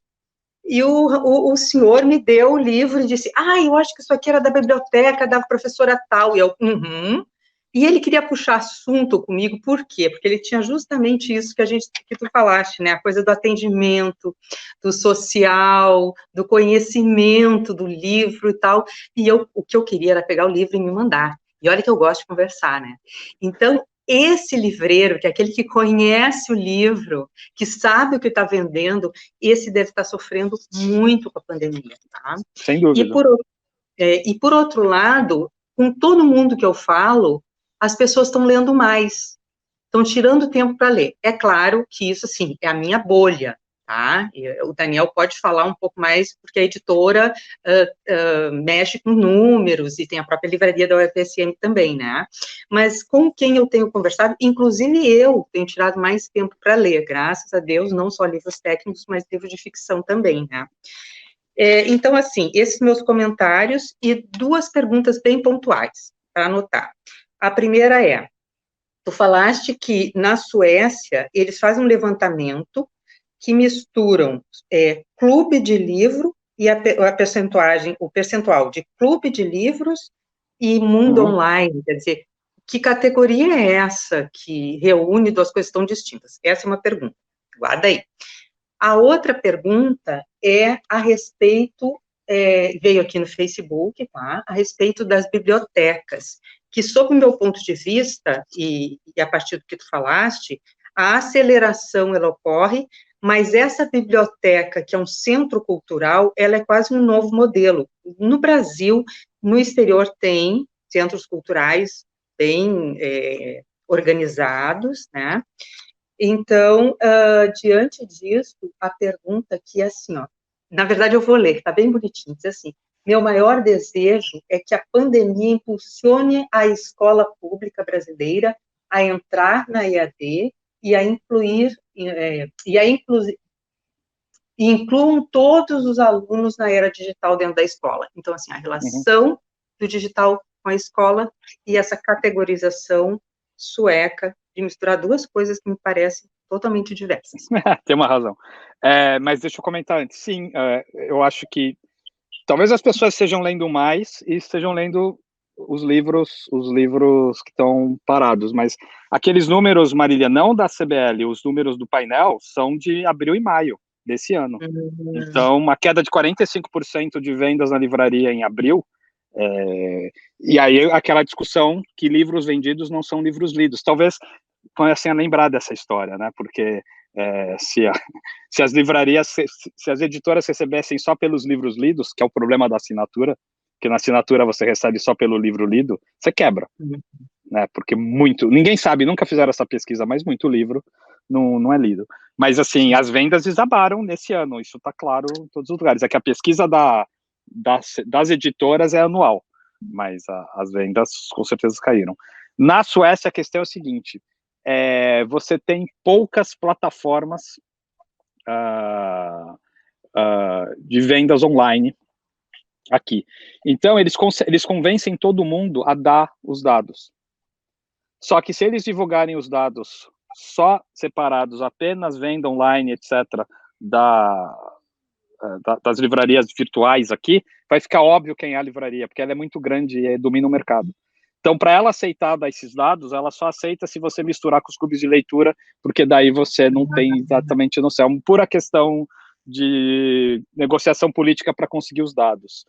e o senhor me deu o livro e disse, eu acho que isso aqui era da biblioteca da professora tal, e eu, E ele queria puxar assunto comigo, por quê? Porque ele tinha justamente isso que tu falaste, né, a coisa do atendimento, do social, do conhecimento do livro e tal, e o que eu queria era pegar o livro e me mandar, e olha que eu gosto de conversar, né, então, esse livreiro, que é aquele que conhece o livro, que sabe o que está vendendo, esse deve estar sofrendo muito com a pandemia, tá? Sem dúvida. E por outro lado, com todo mundo que eu falo, as pessoas estão lendo mais, estão tirando tempo para ler. É claro que isso, assim, é a minha bolha, tá? O Daniel pode falar um pouco mais, porque a editora mexe com números, e tem a própria livraria da UFSM também, né? Mas com quem eu tenho conversado, inclusive eu tenho tirado mais tempo para ler, graças a Deus, não só livros técnicos, mas livros de ficção também, né? Então, assim, esses meus comentários e duas perguntas bem pontuais, para anotar. A primeira tu falaste que na Suécia eles fazem um levantamento que misturam clube de livro e o percentual de clube de livros e mundo online, quer dizer, que categoria é essa que reúne duas coisas tão distintas? Essa é uma pergunta, guarda aí. A outra pergunta é a respeito, veio aqui no Facebook, tá? A respeito das bibliotecas, que, sob o meu ponto de vista, e a partir do que tu falaste, a aceleração, ela ocorre, mas essa biblioteca, que é um centro cultural, ela é quase um novo modelo. No Brasil, no exterior, tem centros culturais bem organizados, né? Então, diante disso, a pergunta aqui é assim, ó, na verdade eu vou ler, está bem bonitinho, diz assim, meu maior desejo é que a pandemia impulsione a escola pública brasileira a entrar na EAD e a incluam todos os alunos na era digital dentro da escola. Então, assim, a relação do digital com a escola e essa categorização sueca de misturar duas coisas que me parecem totalmente diversas. Tem uma razão. Mas deixa eu comentar antes. Sim, eu acho que talvez as pessoas estejam lendo mais e estejam lendo os livros que estão parados, mas aqueles números, Marília, não da CBL, os números do painel são de abril e maio desse ano. Então, uma queda de 45% de vendas na livraria em abril, e aí aquela discussão que livros vendidos não são livros lidos. Talvez comecem a lembrar dessa história, né? Porque se as livrarias, se as editoras recebessem só pelos livros lidos, que é o problema da assinatura, que na assinatura você recebe só pelo livro lido, você quebra, né? Porque ninguém sabe, nunca fizeram essa pesquisa, mas muito livro não é lido. Mas, assim, as vendas desabaram nesse ano, isso está claro em todos os lugares. É que a pesquisa das editoras é anual, mas as vendas com certeza caíram. Na Suécia, a questão é o seguinte, você tem poucas plataformas de vendas online aqui. Então, eles convencem todo mundo a dar os dados. Só que se eles divulgarem os dados só separados, apenas venda online, etc., das livrarias virtuais aqui, vai ficar óbvio quem é a livraria, porque ela é muito grande e domina o mercado. Então, para ela aceitar dar esses dados, ela só aceita se você misturar com os clubes de leitura, porque daí você não tem exatamente noção. É uma pura questão de negociação política para conseguir os dados.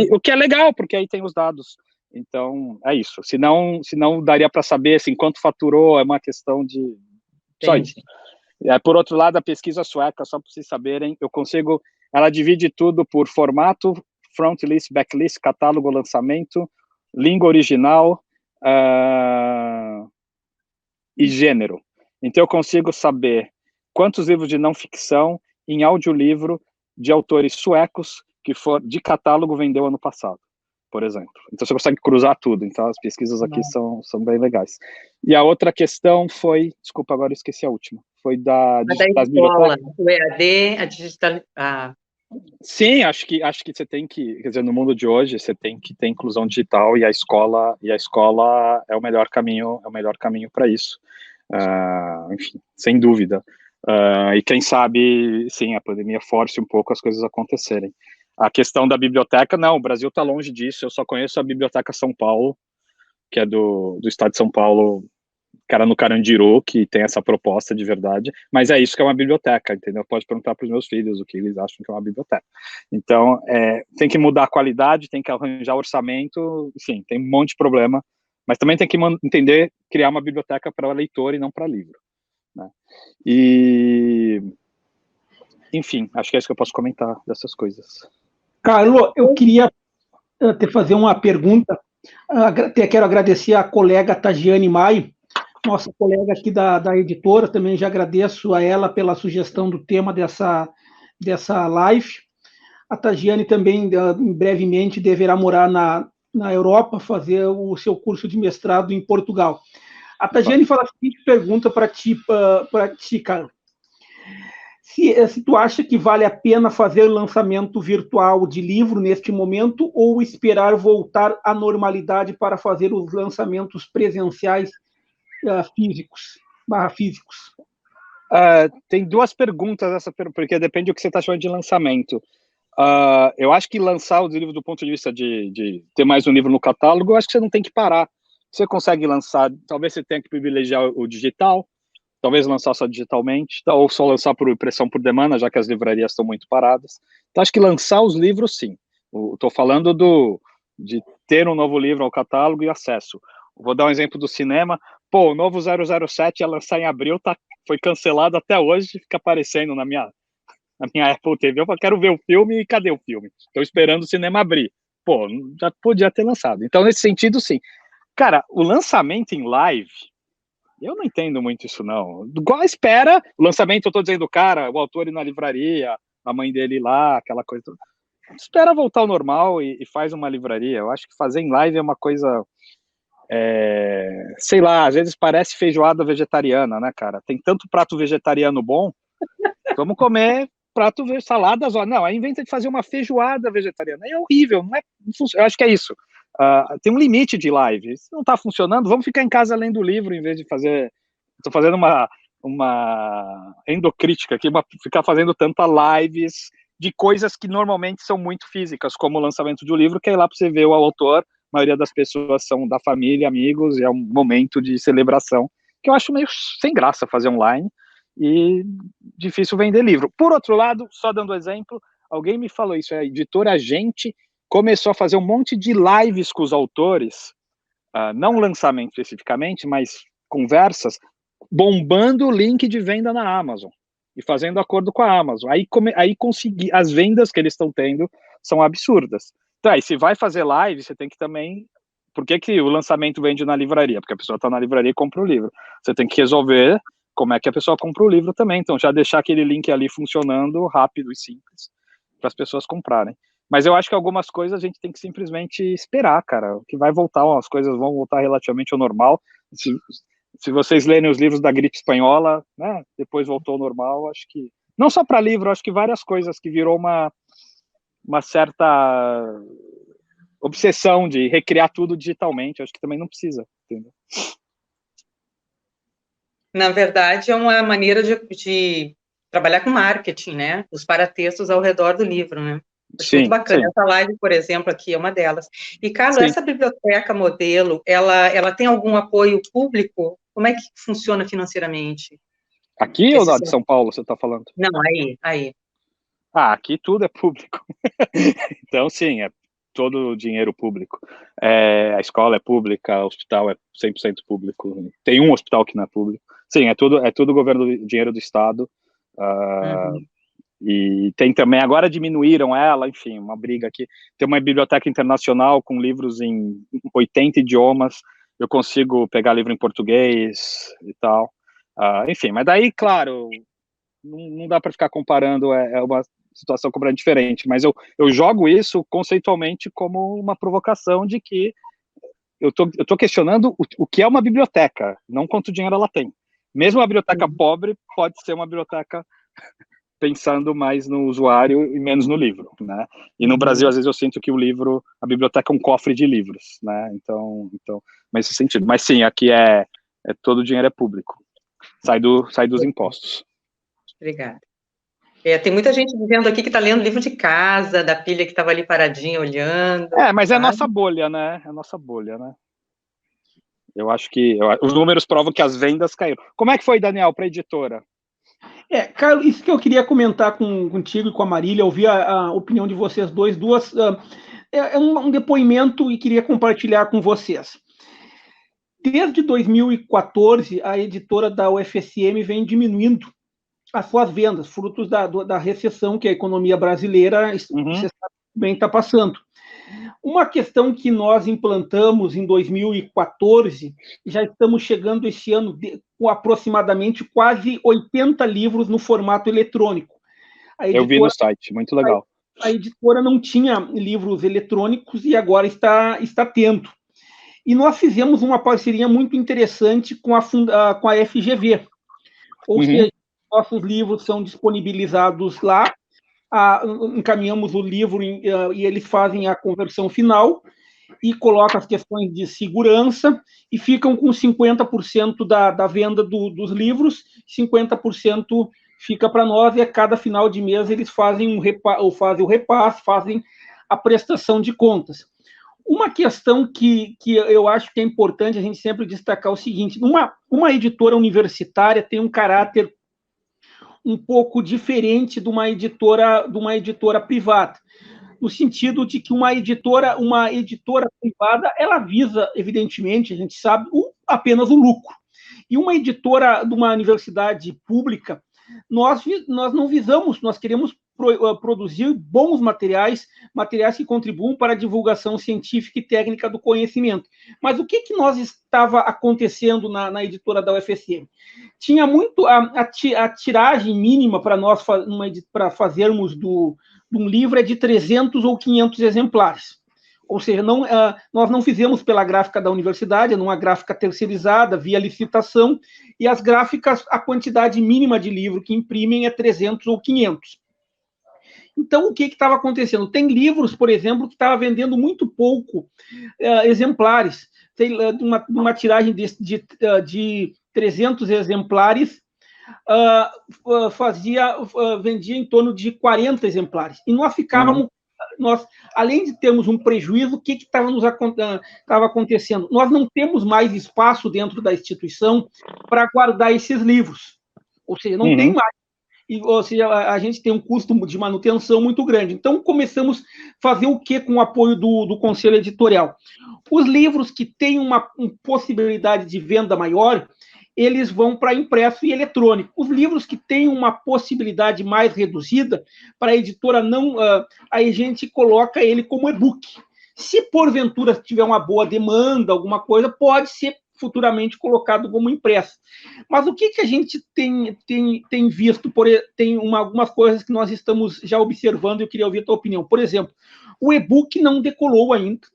O que é legal, porque aí tem os dados. Então, é isso. Se não daria para saber assim, quanto faturou, é uma questão de... Só isso. Por outro lado, a pesquisa sueca, só para vocês saberem, ela divide tudo por formato, frontlist, backlist, catálogo, lançamento, língua original e gênero. Então, eu consigo saber quantos livros de não ficção em audiolivro de autores suecos que de catálogo vendeu ano passado. por exemplo. Então, você consegue cruzar tudo. Então, as pesquisas aqui são bem legais. E a outra questão foi... Desculpa, agora eu esqueci a última. Foi das escola, o EAD, a digital... Sim, acho que você tem que, quer dizer, no mundo de hoje, você tem que ter inclusão digital, e a escola é o melhor caminho para isso. Enfim, sem dúvida. E quem sabe, sim, a pandemia force um pouco as coisas acontecerem. A questão da biblioteca, não, o Brasil está longe disso. Eu só conheço a Biblioteca São Paulo, que é do estado de São Paulo, cara no Carandiru, que tem essa proposta de verdade, mas é isso que é uma biblioteca, entendeu? Pode perguntar para os meus filhos o que eles acham que é uma biblioteca. Então, tem que mudar a qualidade, tem que arranjar orçamento, sim, tem um monte de problema, mas também tem que entender, criar uma biblioteca para leitor e não para livro, né? E, enfim, acho que é isso que eu posso comentar dessas coisas. Carlos, eu queria te fazer uma pergunta. Quero agradecer a colega Tagiane Maio, nossa colega aqui da editora, também já agradeço a ela pela sugestão do tema dessa live. A Tagiane também, brevemente, deverá morar na Europa, fazer o seu curso de mestrado em Portugal. A Tagiane fala a seguinte pergunta para ti, Carlos. Se tu acha que vale a pena fazer lançamento virtual de livro neste momento ou esperar voltar à normalidade para fazer os lançamentos presenciais físicos. Tem duas perguntas, porque depende do que você está chamando de lançamento. Eu acho que lançar os livros do ponto de vista de ter mais um livro no catálogo, eu acho que você não tem que parar. Você consegue lançar, talvez você tenha que privilegiar o digital, talvez lançar só digitalmente, ou só lançar por impressão por demanda, já que as livrarias estão muito paradas. Então, acho que lançar os livros, sim. Estou falando de ter um novo livro ao catálogo e acesso. Vou dar um exemplo do cinema. O novo 007 ia lançar em abril, foi cancelado até hoje, fica aparecendo na minha Apple TV. Eu quero ver o filme, e cadê o filme? Estou esperando o cinema abrir. Já podia ter lançado. Então, nesse sentido, sim. Cara, o lançamento em live, eu não entendo muito isso, não. Igual espera, o lançamento, eu tô dizendo, cara, o autor ir na livraria, a mãe dele ir lá, aquela coisa. Espera voltar ao normal e faz uma livraria. Eu acho que fazer em live é uma coisa, sei lá, às vezes parece feijoada vegetariana, né, cara? Tem tanto prato vegetariano bom, vamos comer prato saladas, não, aí inventa de fazer uma feijoada vegetariana. É horrível, não eu acho que é isso. Tem um limite de live. Se não está funcionando, vamos ficar em casa lendo o livro em vez de fazer... Estou fazendo uma endocrítica aqui, ficar fazendo tantas lives de coisas que normalmente são muito físicas, como o lançamento de um livro, que é ir lá para você ver o autor, a maioria das pessoas são da família, amigos, e é um momento de celebração, que eu acho meio sem graça fazer online, e difícil vender livro. Por outro lado, só dando exemplo, alguém me falou isso, a editora Gente começou a fazer um monte de lives com os autores, não lançamento especificamente, mas conversas, bombando o link de venda na Amazon e fazendo acordo com a Amazon. Aí conseguir, as vendas que eles estão tendo são absurdas. Então, aí, se vai fazer live, você tem que também... Por que o lançamento vende na livraria? Porque a pessoa está na livraria e compra o livro. Você tem que resolver como é que a pessoa compra o livro também. Então, já deixar aquele link ali funcionando rápido e simples para as pessoas comprarem. Mas eu acho que algumas coisas a gente tem que simplesmente esperar, cara, que vai voltar, as coisas vão voltar relativamente ao normal. Se vocês lerem os livros da gripe espanhola, né, depois voltou ao normal, acho que, não só para livro, acho que várias coisas que virou uma certa obsessão de recriar tudo digitalmente, acho que também não precisa, entendeu? Na verdade, é uma maneira de trabalhar com marketing, né? Os paratextos ao redor do livro, né? Acho muito bacana. Sim. Essa live, por exemplo, aqui é uma delas. E, Carlos, essa biblioteca modelo, ela tem algum apoio público? Como é que funciona financeiramente? Aqui ou lá de São Paulo, você está falando? Não, aí. Aqui tudo é público. Então, sim, é todo o dinheiro público. A escola é pública, o hospital é 100% público. Tem um hospital que não é público. Sim, é tudo governo, dinheiro do Estado. E tem também, agora diminuíram ela, enfim, uma briga aqui. Tem uma biblioteca internacional com livros em 80 idiomas. Eu consigo pegar livro em português e tal. Enfim, mas daí, claro, não dá para ficar comparando. situação completamente diferente, mas eu jogo isso conceitualmente como uma provocação de que eu tô questionando o que é uma biblioteca, não quanto dinheiro ela tem. Mesmo uma biblioteca pobre pode ser uma biblioteca pensando mais no usuário e menos no livro, né? E no Brasil, às vezes, eu sinto que a biblioteca é um cofre de livros, né? Então nesse sentido. Mas sim, aqui todo o dinheiro é público. Sai dos impostos. Obrigada. Tem muita gente dizendo aqui que está lendo livro de casa, da pilha que estava ali paradinha, olhando. Mas é nossa bolha, né? É nossa bolha, né? Eu acho que os números provam que as vendas caíram. Como é que foi, Daniel, para a editora? Carlos, isso que eu queria comentar contigo e com a Marília, ouvir a opinião de vocês duas. É um depoimento e queria compartilhar com vocês. Desde 2014, a editora da UFSM vem diminuindo as suas vendas, frutos da recessão que a economia brasileira você sabe bem está passando. Uma questão que nós implantamos em 2014, já estamos chegando esse ano com aproximadamente quase 80 livros no formato eletrônico. Eu vi no site, muito legal. A editora não tinha livros eletrônicos e agora está tendo. E nós fizemos uma parceria muito interessante com a FGV. Ou seja, nossos livros são disponibilizados lá, encaminhamos o livro e eles fazem a conversão final e colocam as questões de segurança e ficam com 50% da venda dos livros, 50% fica para nós e a cada final de mês eles fazem o repasse, fazem a prestação de contas. Uma questão que eu acho que é importante a gente sempre destacar é o seguinte: uma editora universitária tem um caráter um pouco diferente de uma editora privada, no sentido de que uma editora privada, ela visa, evidentemente, a gente sabe, apenas o lucro. E uma editora de uma universidade pública, nós não visamos, nós queremos produzir bons materiais que contribuam para a divulgação científica e técnica do conhecimento. Mas o que nós estava acontecendo na editora da UFSM? Tinha muito a tiragem mínima para nós para fazermos de um livro é de 300 ou 500 exemplares. Ou seja, nós não fizemos pela gráfica da universidade, é numa gráfica terceirizada, via licitação, e as gráficas, a quantidade mínima de livro que imprimem é 300 ou 500. Então, o que estava acontecendo? Tem livros, por exemplo, que estavam vendendo muito pouco exemplares. Tem uma tiragem de 300 exemplares, vendia em torno de 40 exemplares. E nós ficávamos, além de termos um prejuízo, o que estava acontecendo? Nós não temos mais espaço dentro da instituição para guardar esses livros. Ou seja, não tem mais. Ou seja, a gente tem um custo de manutenção muito grande. Então, começamos a fazer o quê com o apoio do Conselho Editorial? Os livros que têm uma possibilidade de venda maior, eles vão para impresso e eletrônico. Os livros que têm uma possibilidade mais reduzida, para a editora não... a gente coloca ele como e-book. Se, porventura, tiver uma boa demanda, alguma coisa, pode ser futuramente colocado como impresso. Mas o que a gente tem visto? Tem algumas coisas que nós estamos já observando e eu queria ouvir a tua opinião. Por exemplo, o e-book não decolou ainda.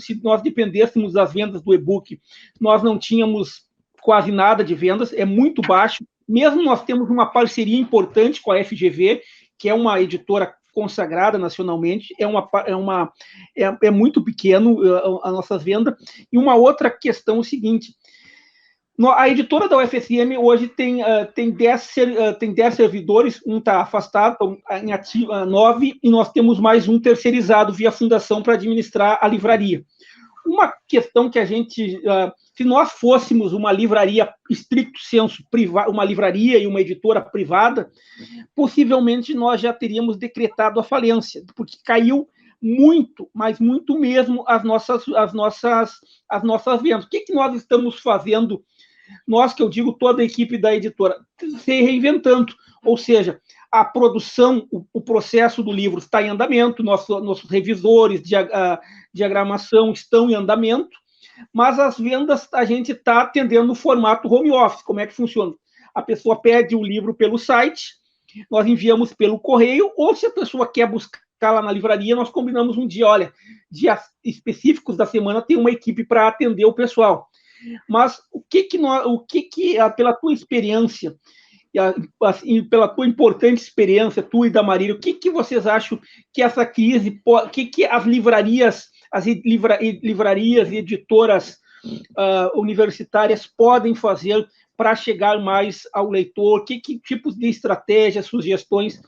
Se nós dependêssemos das vendas do e-book, nós não tínhamos quase nada de vendas, é muito baixo. Mesmo nós temos uma parceria importante com a FGV, que é uma editora consagrada nacionalmente, é muito pequeno a nossa venda. E uma outra questão é o seguinte: a editora da UFSM hoje tem 10 servidores, um está afastado, em ativa 9, e nós temos mais um terceirizado via fundação para administrar a livraria. Uma questão que a gente, se nós fôssemos uma livraria estricto sensu privada, uma livraria e uma editora privada, possivelmente nós já teríamos decretado a falência, porque caiu muito, mas muito mesmo as nossas vendas. O que nós estamos fazendo? Nós, que eu digo, toda a equipe da editora, se reinventando, ou seja, a produção, o processo do livro está em andamento, nossos revisores de diagramação estão em andamento, mas as vendas a gente está atendendo no formato home office. Como é que funciona? A pessoa pede o livro pelo site, nós enviamos pelo correio, ou se a pessoa quer buscar lá na livraria, nós combinamos um dia, olha, dias específicos da semana tem uma equipe para atender o pessoal. Mas pela tua experiência, e pela tua importante experiência, tu e da Marília, o que vocês acham que essa crise, que as livrarias e editoras universitárias podem fazer para chegar mais ao leitor? Que tipos de estratégias, sugestões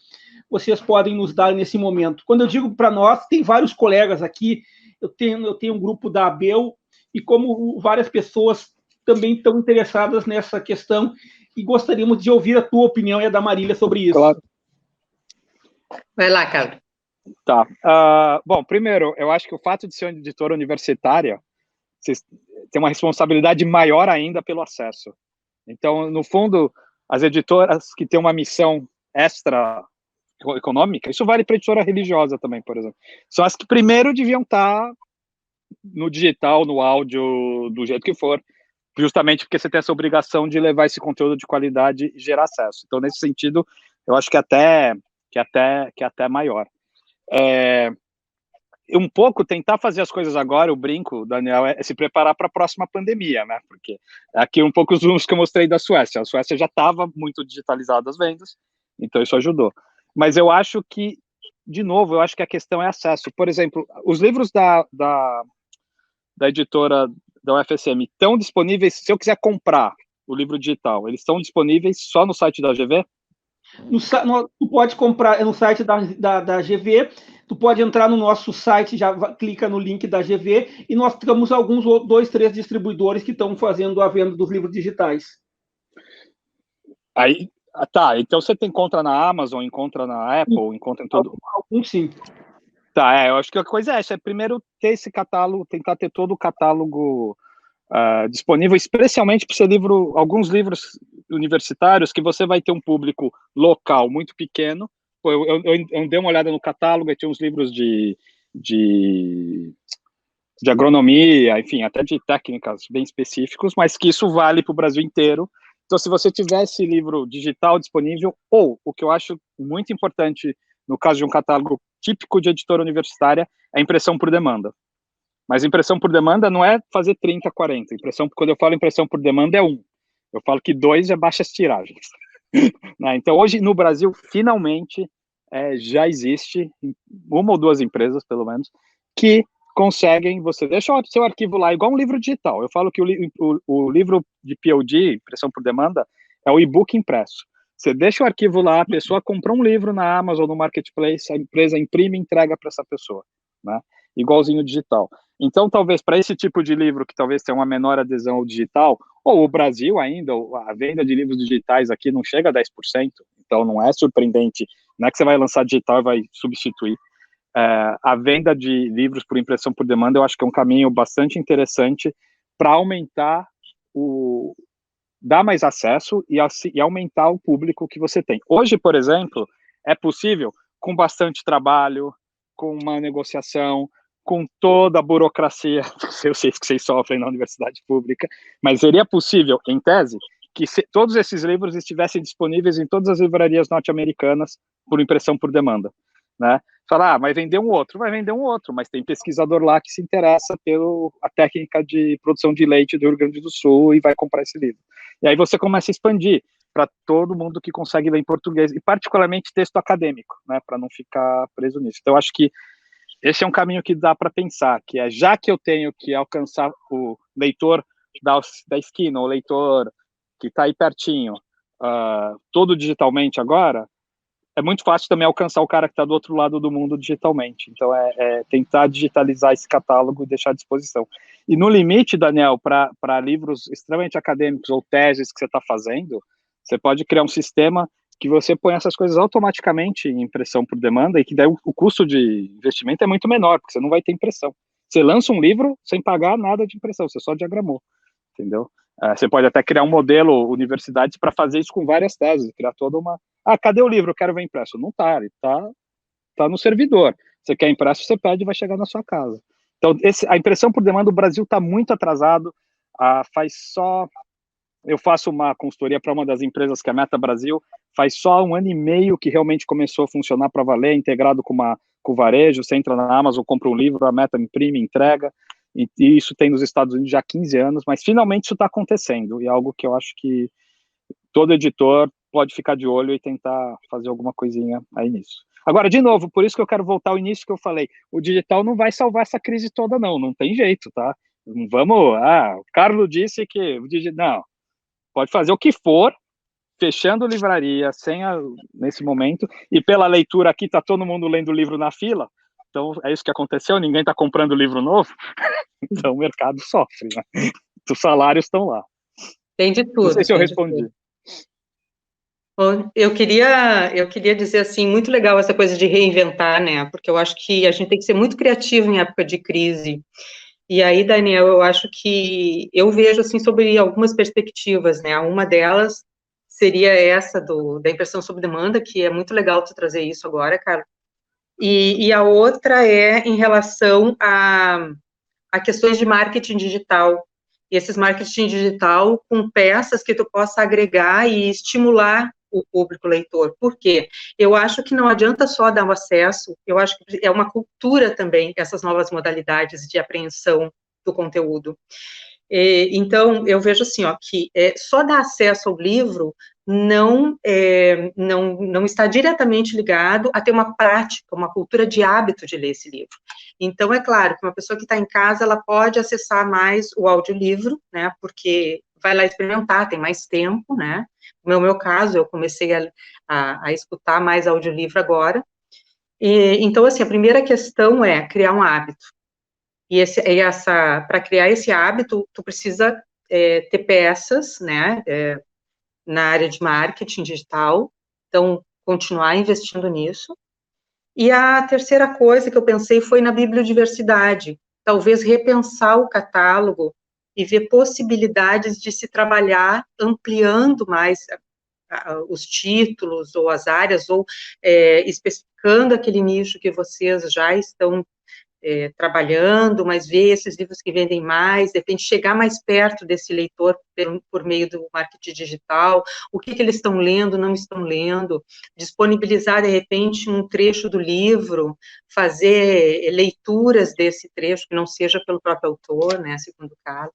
vocês podem nos dar nesse momento? Quando eu digo para nós, tem vários colegas aqui, eu tenho um grupo da ABEL, e como várias pessoas também estão interessadas nessa questão, e gostaríamos de ouvir a tua opinião e a da Marília sobre isso. Claro. Vai lá, Carlos. Tá. Bom, primeiro, eu acho que o fato de ser uma editora universitária, vocês têm uma responsabilidade maior ainda pelo acesso. Então, no fundo, as editoras que têm uma missão extra econômica, isso vale para editora religiosa também, por exemplo, são as que primeiro deviam estar no digital, no áudio, do jeito que for, justamente porque você tem essa obrigação de levar esse conteúdo de qualidade e gerar acesso. Então, nesse sentido, eu acho que até maior. Um pouco tentar fazer as coisas agora, o brinco, Daniel, é se preparar para a próxima pandemia, né? Porque aqui um pouco os números que eu mostrei da Suécia. A Suécia já estava muito digitalizada as vendas, então isso ajudou. Mas eu acho que, de novo, eu acho que a questão é acesso. Por exemplo, os livros da editora da UFSM estão disponíveis, se eu quiser comprar o livro digital, eles estão disponíveis só no site da GV? Tu pode comprar no site da GV, tu pode entrar no nosso site, já clica no link da GV, e nós temos alguns 2, 3 distribuidores que estão fazendo a venda dos livros digitais. Aí, tá, então você encontra na Amazon, encontra na Apple, encontra em todo... Alguns sim. Tá, eu acho que a coisa é essa, é primeiro ter esse catálogo, tentar ter todo o catálogo disponível, especialmente para ser alguns livros universitários que você vai ter um público local muito pequeno. Eu dei uma olhada no catálogo e tinha uns livros de agronomia, enfim, até de técnicas bem específicos, mas que isso vale para o Brasil inteiro. Então, se você tiver esse livro digital disponível, ou o que eu acho muito importante no caso de um catálogo típico de editora universitária, é impressão por demanda. Mas impressão por demanda não é fazer 30, 40. Quando eu falo impressão por demanda, é 1. Eu falo que 2 é baixas tiragens. Então, hoje, no Brasil, finalmente, já existe uma ou 2 empresas, pelo menos, que conseguem, você deixa o seu arquivo lá, igual um livro digital. Eu falo que o livro de POD, impressão por demanda, é o e-book impresso. Você deixa o arquivo lá, a pessoa comprou um livro na Amazon, no Marketplace, a empresa imprime e entrega para essa pessoa, né? Igualzinho digital. Então, talvez para esse tipo de livro que talvez tenha uma menor adesão ao digital, ou o Brasil ainda, a venda de livros digitais aqui não chega a 10%, então não é surpreendente, não é que você vai lançar digital e vai substituir. A venda de livros por impressão por demanda, eu acho que é um caminho bastante interessante para aumentar dar mais acesso e aumentar o público que você tem. Hoje, por exemplo, é possível, com bastante trabalho, com uma negociação, com toda a burocracia, eu sei que vocês sofrem na universidade pública, mas seria possível, em tese, que todos esses livros estivessem disponíveis em todas as livrarias norte-americanas por impressão por demanda, né? Falar, mas vender um outro, vai vender um outro, mas tem pesquisador lá que se interessa pela técnica de produção de leite do Rio Grande do Sul e vai comprar esse livro. E aí você começa a expandir para todo mundo que consegue ler em português, e particularmente texto acadêmico, né, para não ficar preso nisso. Então, eu acho que esse é um caminho que dá para pensar, que é, já que eu tenho que alcançar o leitor da esquina, o leitor que está aí pertinho, todo digitalmente agora, é muito fácil também alcançar o cara que está do outro lado do mundo digitalmente. Então, é tentar digitalizar esse catálogo e deixar à disposição. E no limite, Daniel, para livros extremamente acadêmicos ou teses que você está fazendo, você pode criar um sistema que você põe essas coisas automaticamente em impressão por demanda e que daí o custo de investimento é muito menor, porque você não vai ter impressão. Você lança um livro sem pagar nada de impressão, você só diagramou, entendeu? Você pode até criar um modelo universidades para fazer isso com várias teses, criar toda uma... cadê o livro? Eu quero ver impresso. Não tá, ele tá no servidor. Você quer impresso, você pede e vai chegar na sua casa. Então, a impressão por demanda, o Brasil está muito atrasado, eu faço uma consultoria para uma das empresas que é a Meta Brasil, faz só 1 ano e meio que realmente começou a funcionar para valer, integrado com o varejo. Você entra na Amazon, compra um livro, a Meta imprime, entrega, e isso tem nos Estados Unidos já há 15 anos, mas finalmente isso está acontecendo, e é algo que eu acho que todo editor pode ficar de olho e tentar fazer alguma coisinha aí nisso. Agora, de novo, por isso que eu quero voltar ao início que eu falei, o digital não vai salvar essa crise toda, não tem jeito, tá? Vamos, o Carlos disse que o digital, não, pode fazer o que for, fechando livraria, nesse momento, e pela leitura aqui, tá todo mundo lendo livro na fila, então é isso que aconteceu, ninguém tá comprando livro novo, então o mercado sofre, né? Os salários estão lá. Tem de tudo. Não sei se eu respondi. Bom, eu queria dizer assim, muito legal essa coisa de reinventar, né? Porque eu acho que a gente tem que ser muito criativo em época de crise. E aí, Daniel, eu acho que eu vejo assim sobre algumas perspectivas, né? Uma delas seria essa da impressão sob demanda, que é muito legal tu trazer isso agora, cara. E a outra é em relação a questões de marketing digital. E esses marketing digital com peças que tu possa agregar e estimular o público leitor. Por quê? Eu acho que não adianta só dar o acesso, eu acho que é uma cultura também, essas novas modalidades de apreensão do conteúdo. Então, eu vejo assim, que só dar acesso ao livro não está diretamente ligado a ter uma prática, uma cultura de hábito de ler esse livro. Então, é claro que uma pessoa que está em casa, ela pode acessar mais o audiolivro, né, porque vai lá experimentar, tem mais tempo, né, no meu caso, eu comecei a escutar mais audiolivro agora. Então, assim, a primeira questão é criar um hábito. Para criar esse hábito, tu precisa ter peças, né, na área de marketing digital, então, continuar investindo nisso. E a terceira coisa que eu pensei foi na bibliodiversidade, talvez repensar o catálogo e ver possibilidades de se trabalhar ampliando mais os títulos ou as áreas, ou especificando aquele nicho que vocês já estão trabalhando, mas ver esses livros que vendem mais, de repente chegar mais perto desse leitor por meio do marketing digital, o que eles estão lendo, não estão lendo, disponibilizar, de repente, um trecho do livro, fazer leituras desse trecho, que não seja pelo próprio autor, né, segundo o caso,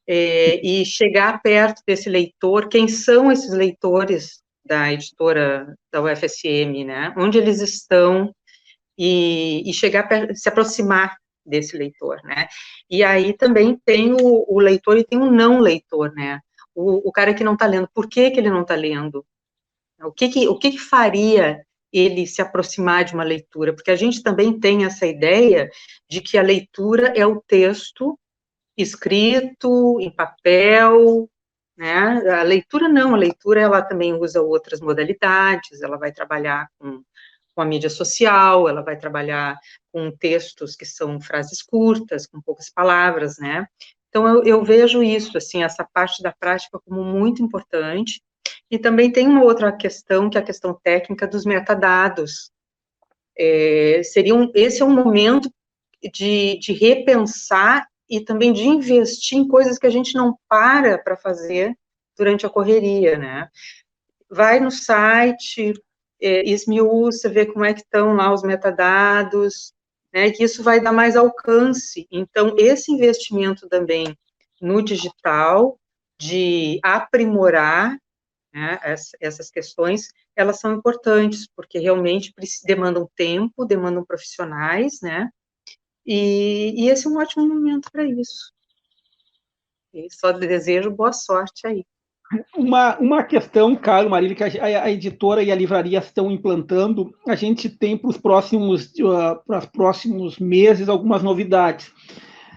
e chegar perto desse leitor, quem são esses leitores da editora da UFSM, né, onde eles estão, e chegar se aproximar desse leitor, né? E aí também tem o leitor e tem o não leitor, né? O cara que não está lendo, por que ele não está lendo? O que faria ele se aproximar de uma leitura? Porque a gente também tem essa ideia de que a leitura é o texto escrito em papel, né? A leitura não, a leitura ela também usa outras modalidades, ela vai trabalhar com a mídia social, ela vai trabalhar com textos que são frases curtas, com poucas palavras, né? Então, eu vejo isso, assim, essa parte da prática como muito importante. E também tem uma outra questão, que é a questão técnica dos metadados. Esse é um momento de repensar e também de investir em coisas que a gente não para fazer durante a correria, né? Vai no site, esmiuça, vê como é que estão lá os metadados, né, que isso vai dar mais alcance. Então, esse investimento também no digital, de aprimorar, né, essas questões, elas são importantes, porque realmente demandam tempo, demandam profissionais, né, e esse é um ótimo momento para isso. E só desejo boa sorte aí. Uma questão, Carlos, Marília, que a editora e a livraria estão implantando, a gente tem para os próximos meses algumas novidades.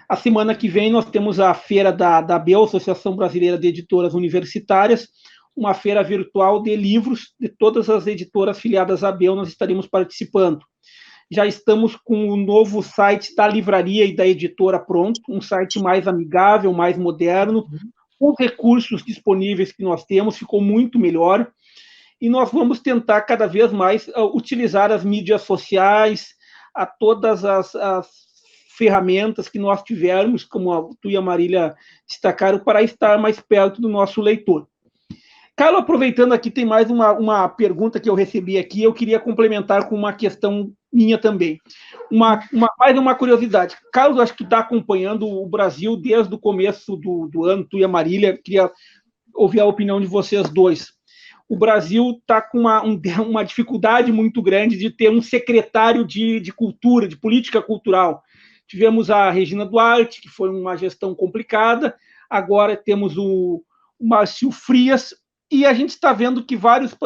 A semana que vem nós temos a feira da ABEL, Associação Brasileira de Editoras Universitárias, uma feira virtual de livros de todas as editoras filiadas à ABEL, nós estaremos participando. Já estamos com o novo site da livraria e da editora pronto, um site mais amigável, mais moderno, os recursos disponíveis que nós temos, ficou muito melhor, e nós vamos tentar cada vez mais utilizar as mídias sociais, a todas as ferramentas que nós tivermos, como tu e a Marília destacaram, para estar mais perto do nosso leitor. Carlos, aproveitando aqui, tem mais uma pergunta que eu recebi aqui, eu queria complementar com uma questão minha também. Mais uma curiosidade. Carlos, acho que está acompanhando o Brasil desde o começo do ano, tu e a Marília, queria ouvir a opinião de vocês dois. O Brasil está com uma dificuldade muito grande de ter um secretário de cultura, de política cultural. Tivemos a Regina Duarte, que foi uma gestão complicada, agora temos o Márcio Frias, e a gente está vendo que vários,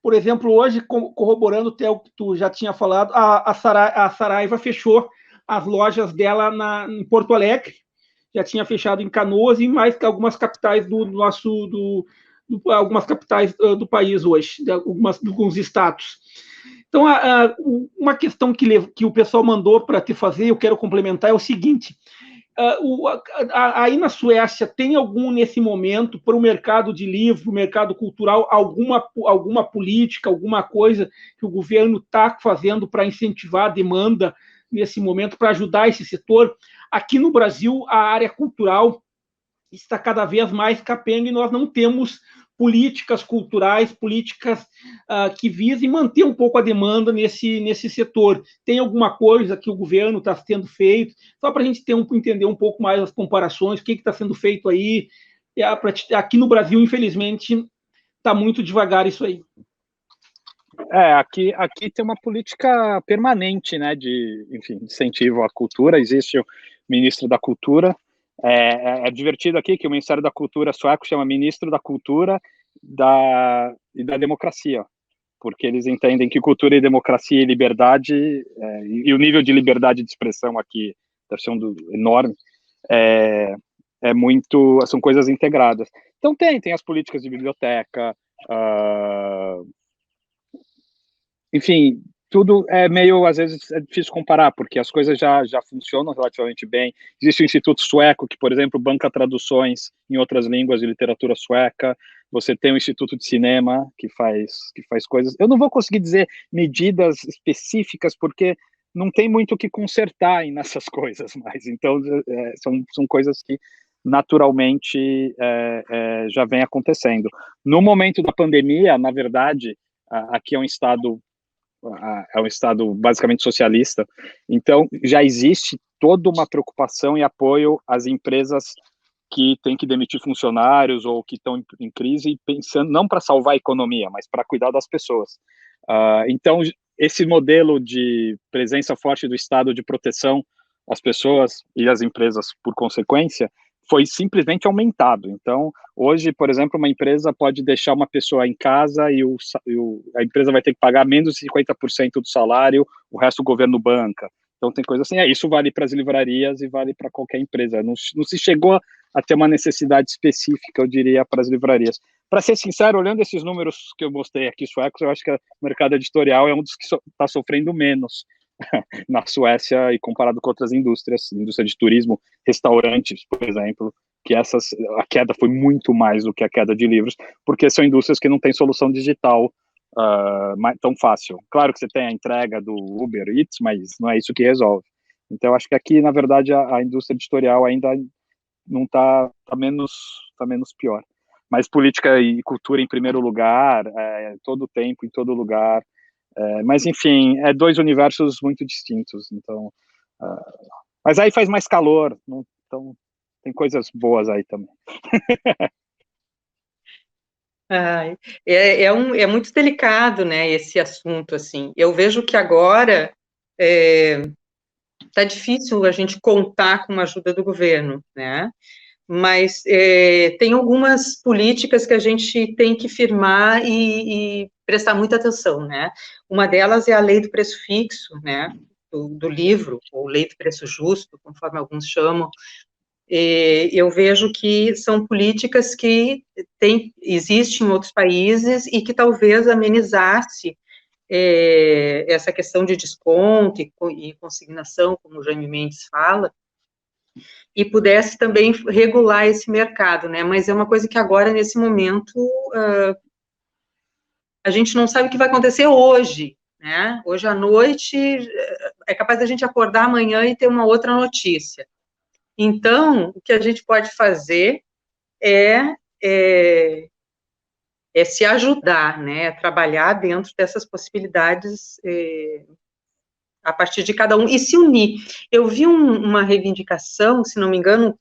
por exemplo, hoje, corroborando até o que tu já tinha falado, a Saraiva fechou as lojas dela em Porto Alegre, já tinha fechado em Canoas e mais que algumas capitais algumas capitais do país hoje, de alguns estados. Então, uma questão que o pessoal mandou para te fazer, eu quero complementar, é o seguinte: aí na Suécia tem algum, nesse momento, para o mercado de livro, para o mercado cultural, alguma política, alguma coisa que o governo está fazendo para incentivar a demanda nesse momento, para ajudar esse setor? Aqui no Brasil, a área cultural está cada vez mais capenga e nós não temos políticas culturais, políticas que visem manter um pouco a demanda nesse setor. Tem alguma coisa que o governo está tendo feito? Só para a gente entender um pouco mais as comparações, o que está sendo feito aí. Aqui no Brasil, infelizmente, está muito devagar isso aí. Aqui tem uma política permanente, né, de incentivo à cultura. Existe o ministro da Cultura. É divertido aqui que o Ministério da Cultura sueco chama Ministro da Cultura e da Democracia, porque eles entendem que cultura e democracia e liberdade, e o nível de liberdade de expressão aqui deve ser enorme, são coisas integradas. Então tem as políticas de biblioteca, enfim, tudo é meio, às vezes, é difícil comparar, porque as coisas já funcionam relativamente bem. Existe o Instituto Sueco, que, por exemplo, banca traduções em outras línguas de literatura sueca. Você tem o Instituto de Cinema, que faz coisas. Eu não vou conseguir dizer medidas específicas, porque não tem muito o que consertar nessas coisas mais. Então, são coisas que, naturalmente, já vem acontecendo. No momento da pandemia, na verdade, aqui é um estado basicamente socialista, então já existe toda uma preocupação e apoio às empresas que têm que demitir funcionários ou que estão em crise, pensando não para salvar a economia, mas para cuidar das pessoas. Então, esse modelo de presença forte do Estado de proteção às pessoas e às empresas, por consequência, foi simplesmente aumentado. Então, hoje, por exemplo, uma empresa pode deixar uma pessoa em casa e a empresa vai ter que pagar menos de 50% do salário, o resto o governo banca. Então, tem coisa assim. Isso vale para as livrarias e vale para qualquer empresa. Não se chegou a ter uma necessidade específica, eu diria, para as livrarias. Para ser sincero, olhando esses números que eu mostrei aqui suecos, eu acho que o mercado editorial é um dos que está sofrendo menos na Suécia e comparado com outras indústrias, indústria de turismo, restaurantes, por exemplo, que a queda foi muito mais do que a queda de livros, porque são indústrias que não têm solução digital tão fácil. Claro que você tem a entrega do Uber Eats, mas não é isso que resolve. Então, acho que aqui, na verdade, a indústria editorial ainda não está menos pior. Mas política e cultura em primeiro lugar, todo o tempo, em todo lugar. Mas, enfim, dois universos muito distintos. Então, mas aí faz mais calor, então tem coisas boas aí também. É muito delicado, né, esse assunto, assim. Eu vejo que agora está difícil a gente contar com a ajuda do governo, né? Mas tem algumas políticas que a gente tem que firmar e prestar muita atenção, né? Uma delas é a lei do preço fixo, né? Do livro, ou lei do preço justo, conforme alguns chamam. Eu vejo que são políticas que existem em outros países e que talvez amenizasse essa questão de desconto e consignação, como o Jaime Mendes fala, e pudesse também regular esse mercado, né? Mas é uma coisa que agora, nesse momento, a gente não sabe o que vai acontecer hoje, né? Hoje à noite, é capaz da gente acordar amanhã e ter uma outra notícia. Então, o que a gente pode fazer é é se ajudar, né, trabalhar dentro dessas possibilidades a partir de cada um e se unir. Eu vi uma reivindicação, se não me engano,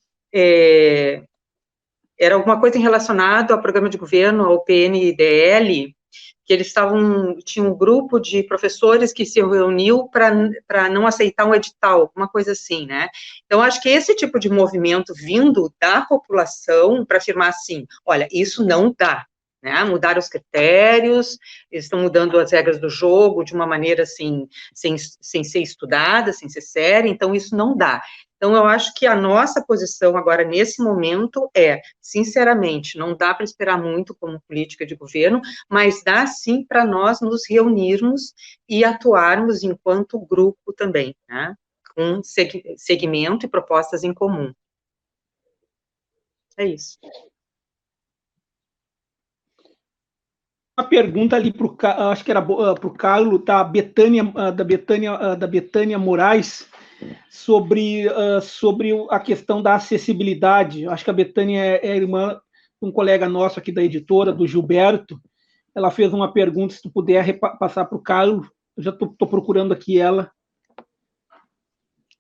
era alguma coisa relacionada ao programa de governo, ao PNDL, que eles tinha um grupo de professores que se reuniu para não aceitar um edital, alguma coisa assim, né? Então, acho que esse tipo de movimento vindo da população para afirmar assim, olha, isso não dá, né? Mudaram os critérios, eles estão mudando as regras do jogo de uma maneira assim, sem ser estudada, sem ser séria, então isso não dá. Então, eu acho que a nossa posição agora, nesse momento, sinceramente, não dá para esperar muito como política de governo, mas dá sim para nós nos reunirmos e atuarmos enquanto grupo também, né? Com segmento e propostas em comum. É isso. Uma pergunta ali acho que era para o Carlos, da Betânia Moraes, sobre a questão da acessibilidade. Acho que a Betânia é irmã de um colega nosso aqui da editora, do Gilberto. Ela fez uma pergunta, se tu puder passar para o Carlos. Eu já estou procurando aqui ela.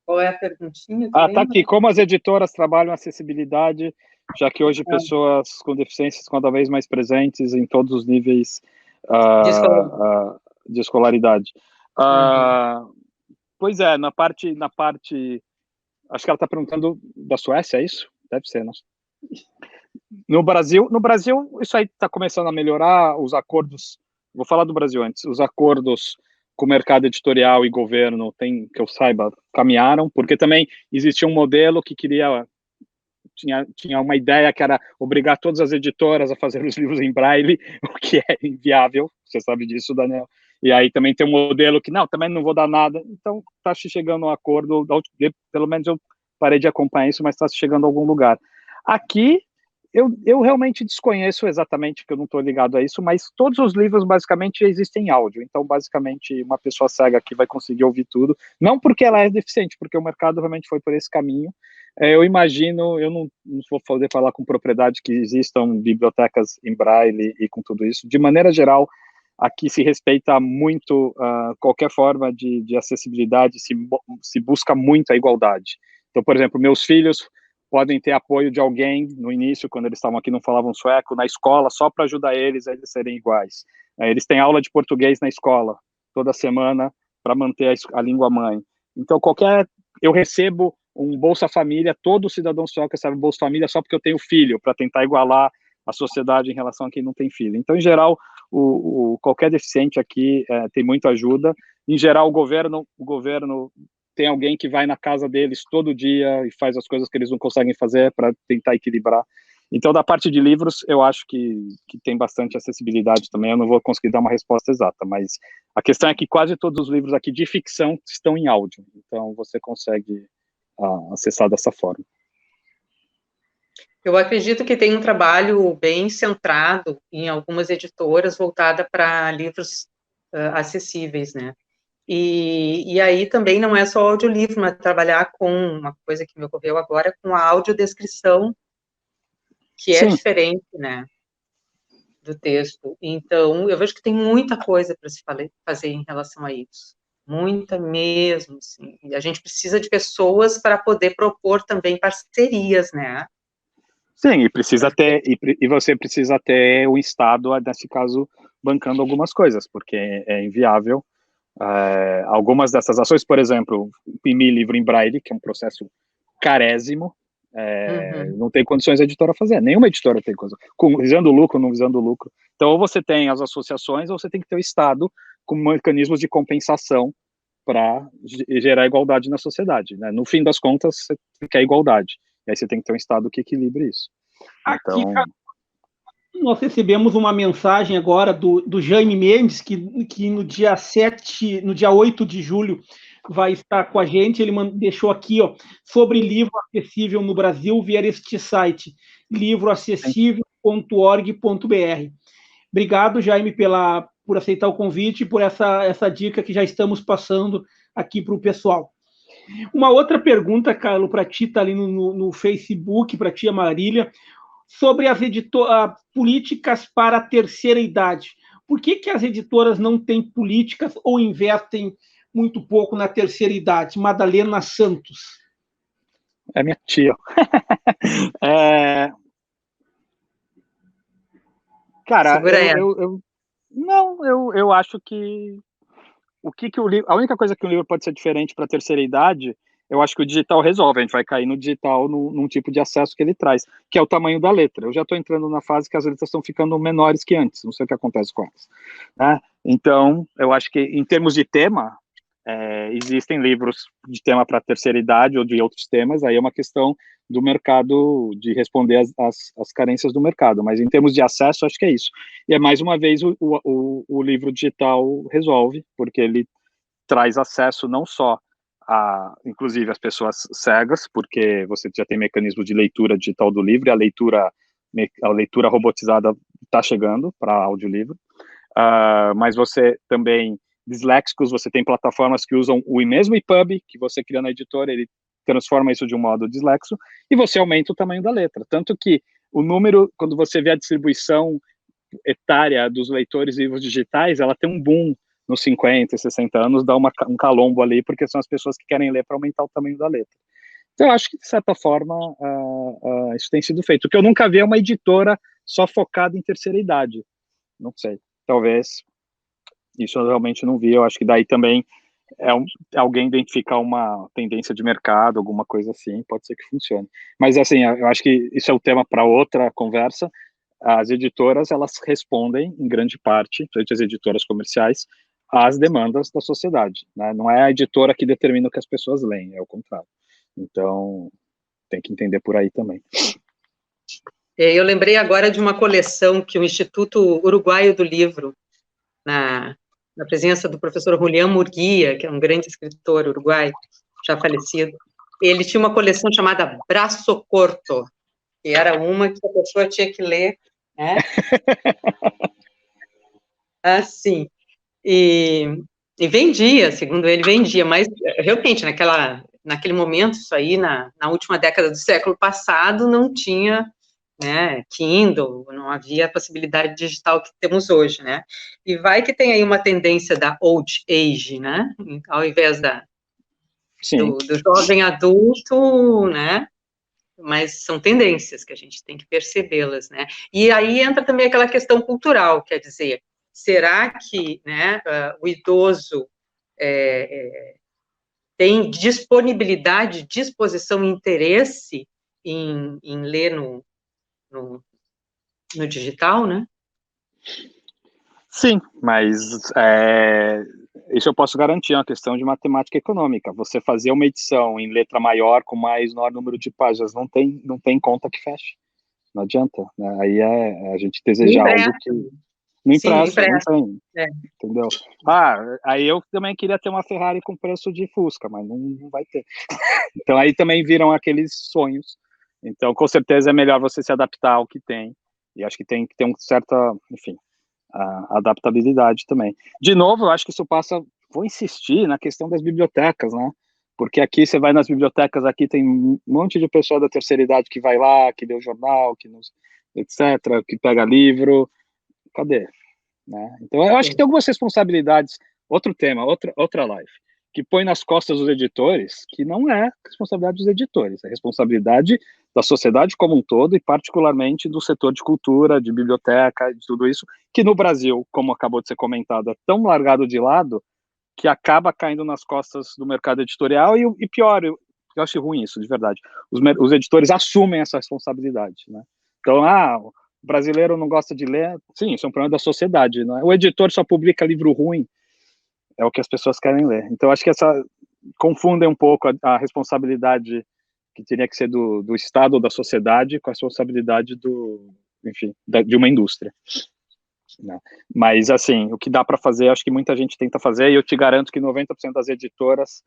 Qual é a perguntinha? Tá aqui. Como as editoras trabalham acessibilidade, já que hoje pessoas com deficiências cada vez mais presentes em todos os níveis de escolaridade. Pois é, na parte, acho que ela está perguntando da Suécia, é isso? Deve ser, não? No Brasil, isso aí está começando a melhorar, os acordos, vou falar do Brasil antes, os acordos com o mercado editorial e governo, que eu saiba, caminharam, porque também existia um modelo que tinha uma ideia que era obrigar todas as editoras a fazer os livros em braille, o que é inviável, você sabe disso, Daniel. E aí também tem um modelo que, também não vou dar nada. Então, está chegando a um acordo, pelo menos eu parei de acompanhar isso, mas está chegando a algum lugar. Aqui, eu realmente desconheço exatamente, porque eu não estou ligado a isso, mas todos os livros, basicamente, existem em áudio. Então, basicamente, uma pessoa cega aqui vai conseguir ouvir tudo. Não porque ela é deficiente, porque o mercado realmente foi por esse caminho. Eu imagino, eu não vou poder falar com propriedade que existam bibliotecas em braille e com tudo isso. De maneira geral, aqui se respeita muito qualquer forma de acessibilidade, se busca muito a igualdade. Então, por exemplo, meus filhos podem ter apoio de alguém no início, quando eles estavam aqui não falavam sueco, na escola, só para ajudar eles a eles serem iguais. Eles têm aula de português na escola, toda semana, para manter a língua mãe. Então, eu recebo um Bolsa Família, todo cidadão sueco recebe Bolsa Família só porque eu tenho filho, para tentar igualar a sociedade em relação a quem não tem filho. Então, em geral, qualquer deficiente aqui tem muita ajuda. Em geral, o governo tem alguém que vai na casa deles todo dia e faz as coisas que eles não conseguem fazer para tentar equilibrar. Então, da parte de livros, eu acho que tem bastante acessibilidade também. Eu não vou conseguir dar uma resposta exata, mas a questão é que quase todos os livros aqui de ficção estão em áudio. Então, você consegue acessar dessa forma. Eu acredito que tem um trabalho bem centrado em algumas editoras voltada para livros acessíveis, né? E aí também não é só audiolivro, mas trabalhar com uma coisa que me ocorreu agora, com a audiodescrição, que é diferente, né, do texto. Então, eu vejo que tem muita coisa para se fazer em relação a isso. Muita mesmo, assim. E a gente precisa de pessoas para poder propor também parcerias, né? Sim, e você precisa ter o Estado, nesse caso, bancando algumas coisas, porque é inviável. Algumas dessas ações, por exemplo, imprimir livro em braille, que é um processo carésimo, não tem condições a editora fazer, nenhuma editora tem coisa, visando lucro, não visando lucro. Então, ou você tem as associações, ou você tem que ter o Estado com mecanismos de compensação para gerar igualdade na sociedade, né? No fim das contas, você quer igualdade, e aí você tem que ter um Estado que equilibre isso. Aqui, nós recebemos uma mensagem agora do Jaime Mendes, que no dia 8 de julho vai estar com a gente. Ele deixou aqui, sobre livro acessível no Brasil, via este site, livroacessível.org.br. Obrigado, Jaime, por aceitar o convite e por essa dica que já estamos passando aqui para o pessoal. Uma outra pergunta, Carlos, para ti, está ali no Facebook, para ti, a Marília. sobre as políticas para a terceira idade. Por que as editoras não têm políticas ou investem muito pouco na terceira idade? Madalena Santos. É minha tia. Cara, eu acho que o livro, a única coisa que o livro pode ser diferente para a terceira idade, eu acho que o digital resolve. A gente vai cair no digital num tipo de acesso que ele traz, que é o tamanho da letra. Eu já estou entrando na fase que as letras estão ficando menores que antes, não sei o que acontece com elas, né? Então, eu acho que em termos de tema, existem livros de tema para a terceira idade ou de outros temas, aí é uma questão do mercado, de responder às carências do mercado, mas em termos de acesso, acho que é isso. E mais uma vez, o livro digital resolve, porque ele traz acesso não só inclusive, as pessoas cegas, porque você já tem mecanismo de leitura digital do livro, e a leitura robotizada está chegando para audiolivro, mas você também, disléxicos, você tem plataformas que usam o mesmo EPUB que você cria na editora, ele transforma isso de um modo dislexo, e você aumenta o tamanho da letra, tanto que o número, quando você vê a distribuição etária dos leitores de livros digitais, ela tem um boom nos 50, 60 anos, dá um calombo ali, porque são as pessoas que querem ler para aumentar o tamanho da letra. Então, eu acho que, de certa forma, isso tem sido feito. O que eu nunca vi é uma editora só focada em terceira idade. Não sei. Talvez isso eu realmente não vi. Eu acho que daí também alguém identificar uma tendência de mercado, alguma coisa assim, pode ser que funcione. Mas, assim, eu acho que isso é o tema para outra conversa. As editoras, elas respondem, em grande parte, principalmente as editoras comerciais, às demandas da sociedade, né? Não é a editora que determina o que as pessoas leem, é o contrário. Então, tem que entender por aí também. Eu lembrei agora de uma coleção que o Instituto Uruguaio do Livro, na presença do professor Julián Murguia, que é um grande escritor uruguaio, já falecido, ele tinha uma coleção chamada Braço Corto, que era uma que a pessoa tinha que ler, né? Assim, e vendia, segundo ele, vendia, mas realmente, naquele momento, isso aí, na última década do século passado, não tinha, né, Kindle, não havia a possibilidade digital que temos hoje, né? E vai que tem aí uma tendência da old age, né? Ao invés do jovem adulto, né? Mas são tendências que a gente tem que percebê-las, né? E aí entra também aquela questão cultural, quer dizer, será que, né, o idoso tem disponibilidade, disposição e interesse em ler no digital, né? Sim, mas isso eu posso garantir, é uma questão de matemática econômica. Você fazer uma edição em letra maior com maior número de páginas não tem conta que feche. Não adianta, né? Aí a gente desejar algo que não empresta, não tem, entendeu? Aí eu também queria ter uma Ferrari com preço de Fusca, mas não vai ter. Então aí também viram aqueles sonhos. Então, com certeza é melhor você se adaptar ao que tem, e acho que tem que ter uma certa, enfim, a adaptabilidade também. De novo, eu acho que isso passa, vou insistir na questão das bibliotecas, né? Porque aqui você vai nas bibliotecas, aqui tem um monte de pessoa da terceira idade que vai lá, que lê o jornal, etc., que pega livro, cadê? Né? Então, eu acho que tem algumas responsabilidades, outro tema, outra live, que põe nas costas dos editores, que não é responsabilidade dos editores, é responsabilidade da sociedade como um todo, e particularmente do setor de cultura, de biblioteca, de tudo isso, que no Brasil, como acabou de ser comentado, é tão largado de lado, que acaba caindo nas costas do mercado editorial, e pior, eu acho ruim isso, de verdade, os editores assumem essa responsabilidade, né? Então, o brasileiro não gosta de ler, sim, isso é um problema da sociedade, não é? O editor só publica livro ruim, é o que as pessoas querem ler. Então, acho que confundem um pouco a responsabilidade que teria que ser do Estado ou da sociedade com a responsabilidade de uma indústria. Né? Mas, assim, o que dá para fazer, acho que muita gente tenta fazer, e eu te garanto que 90% das editoras,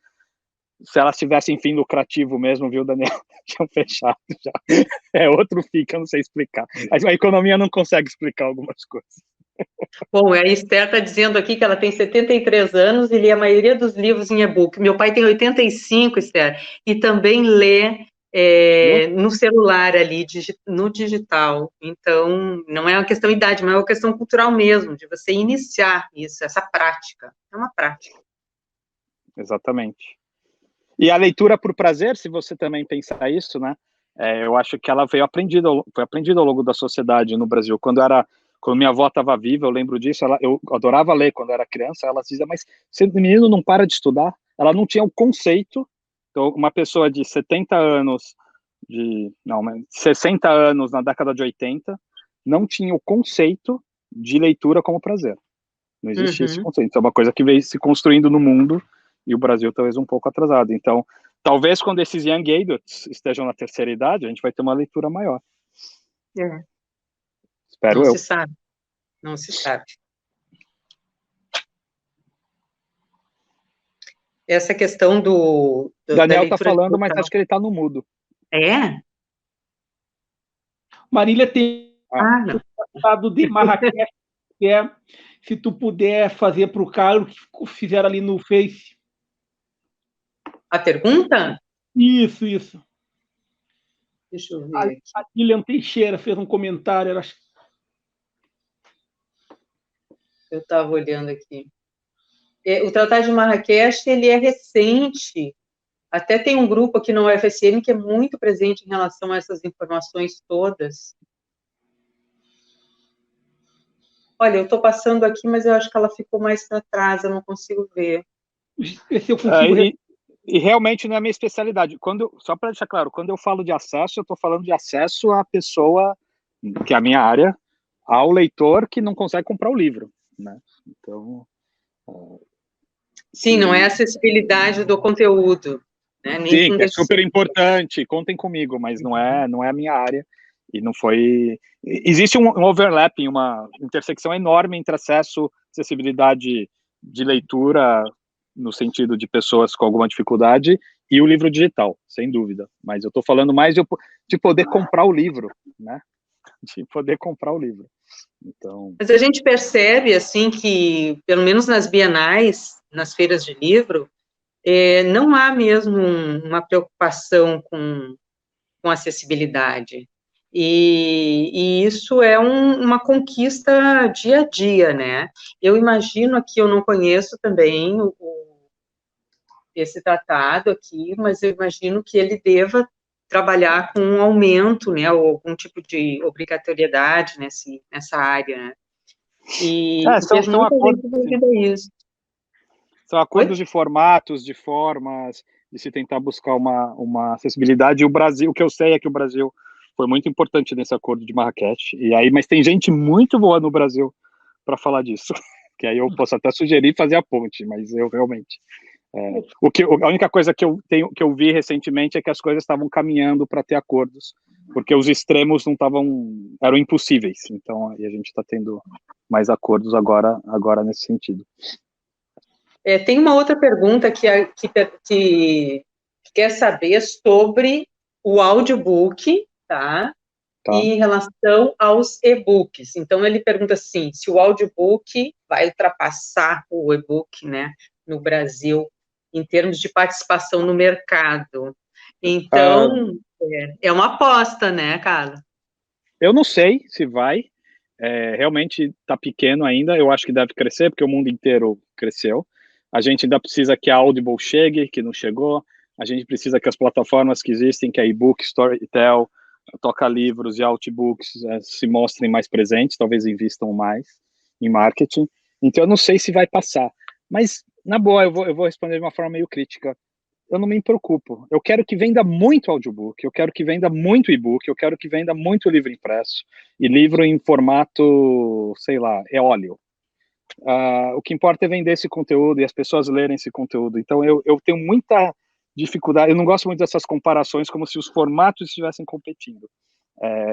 se elas tivessem fim lucrativo mesmo, viu, Daniel, tinham fechado já. É outro FII que eu não sei explicar. A economia não consegue explicar algumas coisas. Bom, a Esther está dizendo aqui que ela tem 73 anos e lê a maioria dos livros em e-book. Meu pai tem 85, Esther, e também lê no celular ali, no digital. Então, não é uma questão de idade, mas é uma questão cultural mesmo, de você iniciar isso, essa prática. É uma prática. Exatamente. E a leitura por prazer, se você também pensar isso, né? Eu acho que ela foi aprendida ao longo da sociedade no Brasil. Quando minha avó estava viva, eu lembro disso, eu adorava ler quando eu era criança, ela dizia, mas se o menino não para de estudar, ela não tinha o conceito. Então, uma pessoa de 70 anos, 60 anos na década de 80, não tinha o conceito de leitura como prazer. Não existia esse conceito. É uma coisa que veio se construindo no mundo, e o Brasil talvez um pouco atrasado. Então, talvez quando esses young adults estejam na terceira idade, a gente vai ter uma leitura maior. Espero não eu. Se sabe. Não se sabe. Essa questão Daniel está falando, mas acho que ele está no mudo. Marília tem o tratado de Marrakech, que se tu puder fazer para o Carlos, que fizeram ali no Face. A pergunta? Isso. Deixa eu ver. A Lilian Teixeira fez um comentário. Eu estava olhando aqui. O Tratado de Marrakech, ele é recente. Até tem um grupo aqui no UFSM que é muito presente em relação a essas informações todas. Olha, eu estou passando aqui, mas eu acho que ela ficou mais para trás, eu não consigo ver. E realmente não é a minha especialidade. Só para deixar claro, quando eu falo de acesso, eu estou falando de acesso à pessoa, que é a minha área, ao leitor que não consegue comprar o livro, né? Então... Sim, não é a acessibilidade do conteúdo. Né? Sim, que é super importante, contem comigo, mas não é a minha área. E não foi... Existe um overlapping, uma intersecção enorme entre acessibilidade de leitura, no sentido de pessoas com alguma dificuldade, e o livro digital, sem dúvida. Mas eu estou falando mais de poder comprar o livro, né? De poder comprar o livro. Então... Mas a gente percebe, assim, que, pelo menos nas bienais, nas feiras de livro, não há mesmo uma preocupação com acessibilidade. E isso é uma conquista dia a dia, né? Eu imagino aqui, eu não conheço também esse tratado aqui, mas eu imagino que ele deva trabalhar com um aumento, né, ou algum tipo de obrigatoriedade nessa área, né? E são acordos, isso. São acordos de formatos, de formas, de se tentar buscar uma acessibilidade. E o Brasil, o que eu sei é que o Brasil foi muito importante nesse acordo de Marrakech. Mas tem gente muito boa no Brasil para falar disso. Que aí eu posso até sugerir fazer a ponte, mas eu realmente... a única coisa que eu vi recentemente é que as coisas estavam caminhando para ter acordos, porque os extremos eram impossíveis. Então, aí a gente está tendo mais acordos agora nesse sentido. Tem uma outra pergunta que quer saber sobre o audiobook, tá? Em relação aos e-books. Então, ele pergunta assim, se o audiobook vai ultrapassar o e-book, né, no Brasil, em termos de participação no mercado. Então, é uma aposta, né, Carla? Eu não sei se vai. Realmente está pequeno ainda. Eu acho que deve crescer, porque o mundo inteiro cresceu. A gente ainda precisa que a Audible chegue, que não chegou. A gente precisa que as plataformas que existem, que é e-book, Storytel, Toca Livros e Outbooks, se mostrem mais presentes, talvez invistam mais em marketing. Então, eu não sei se vai passar. Mas, na boa, eu vou responder de uma forma meio crítica. Eu não me preocupo. Eu quero que venda muito audiobook, eu quero que venda muito e-book, eu quero que venda muito livro impresso, e livro em formato, sei lá, óleo. O que importa é vender esse conteúdo e as pessoas lerem esse conteúdo. Então, eu tenho muita dificuldade, eu não gosto muito dessas comparações como se os formatos estivessem competindo.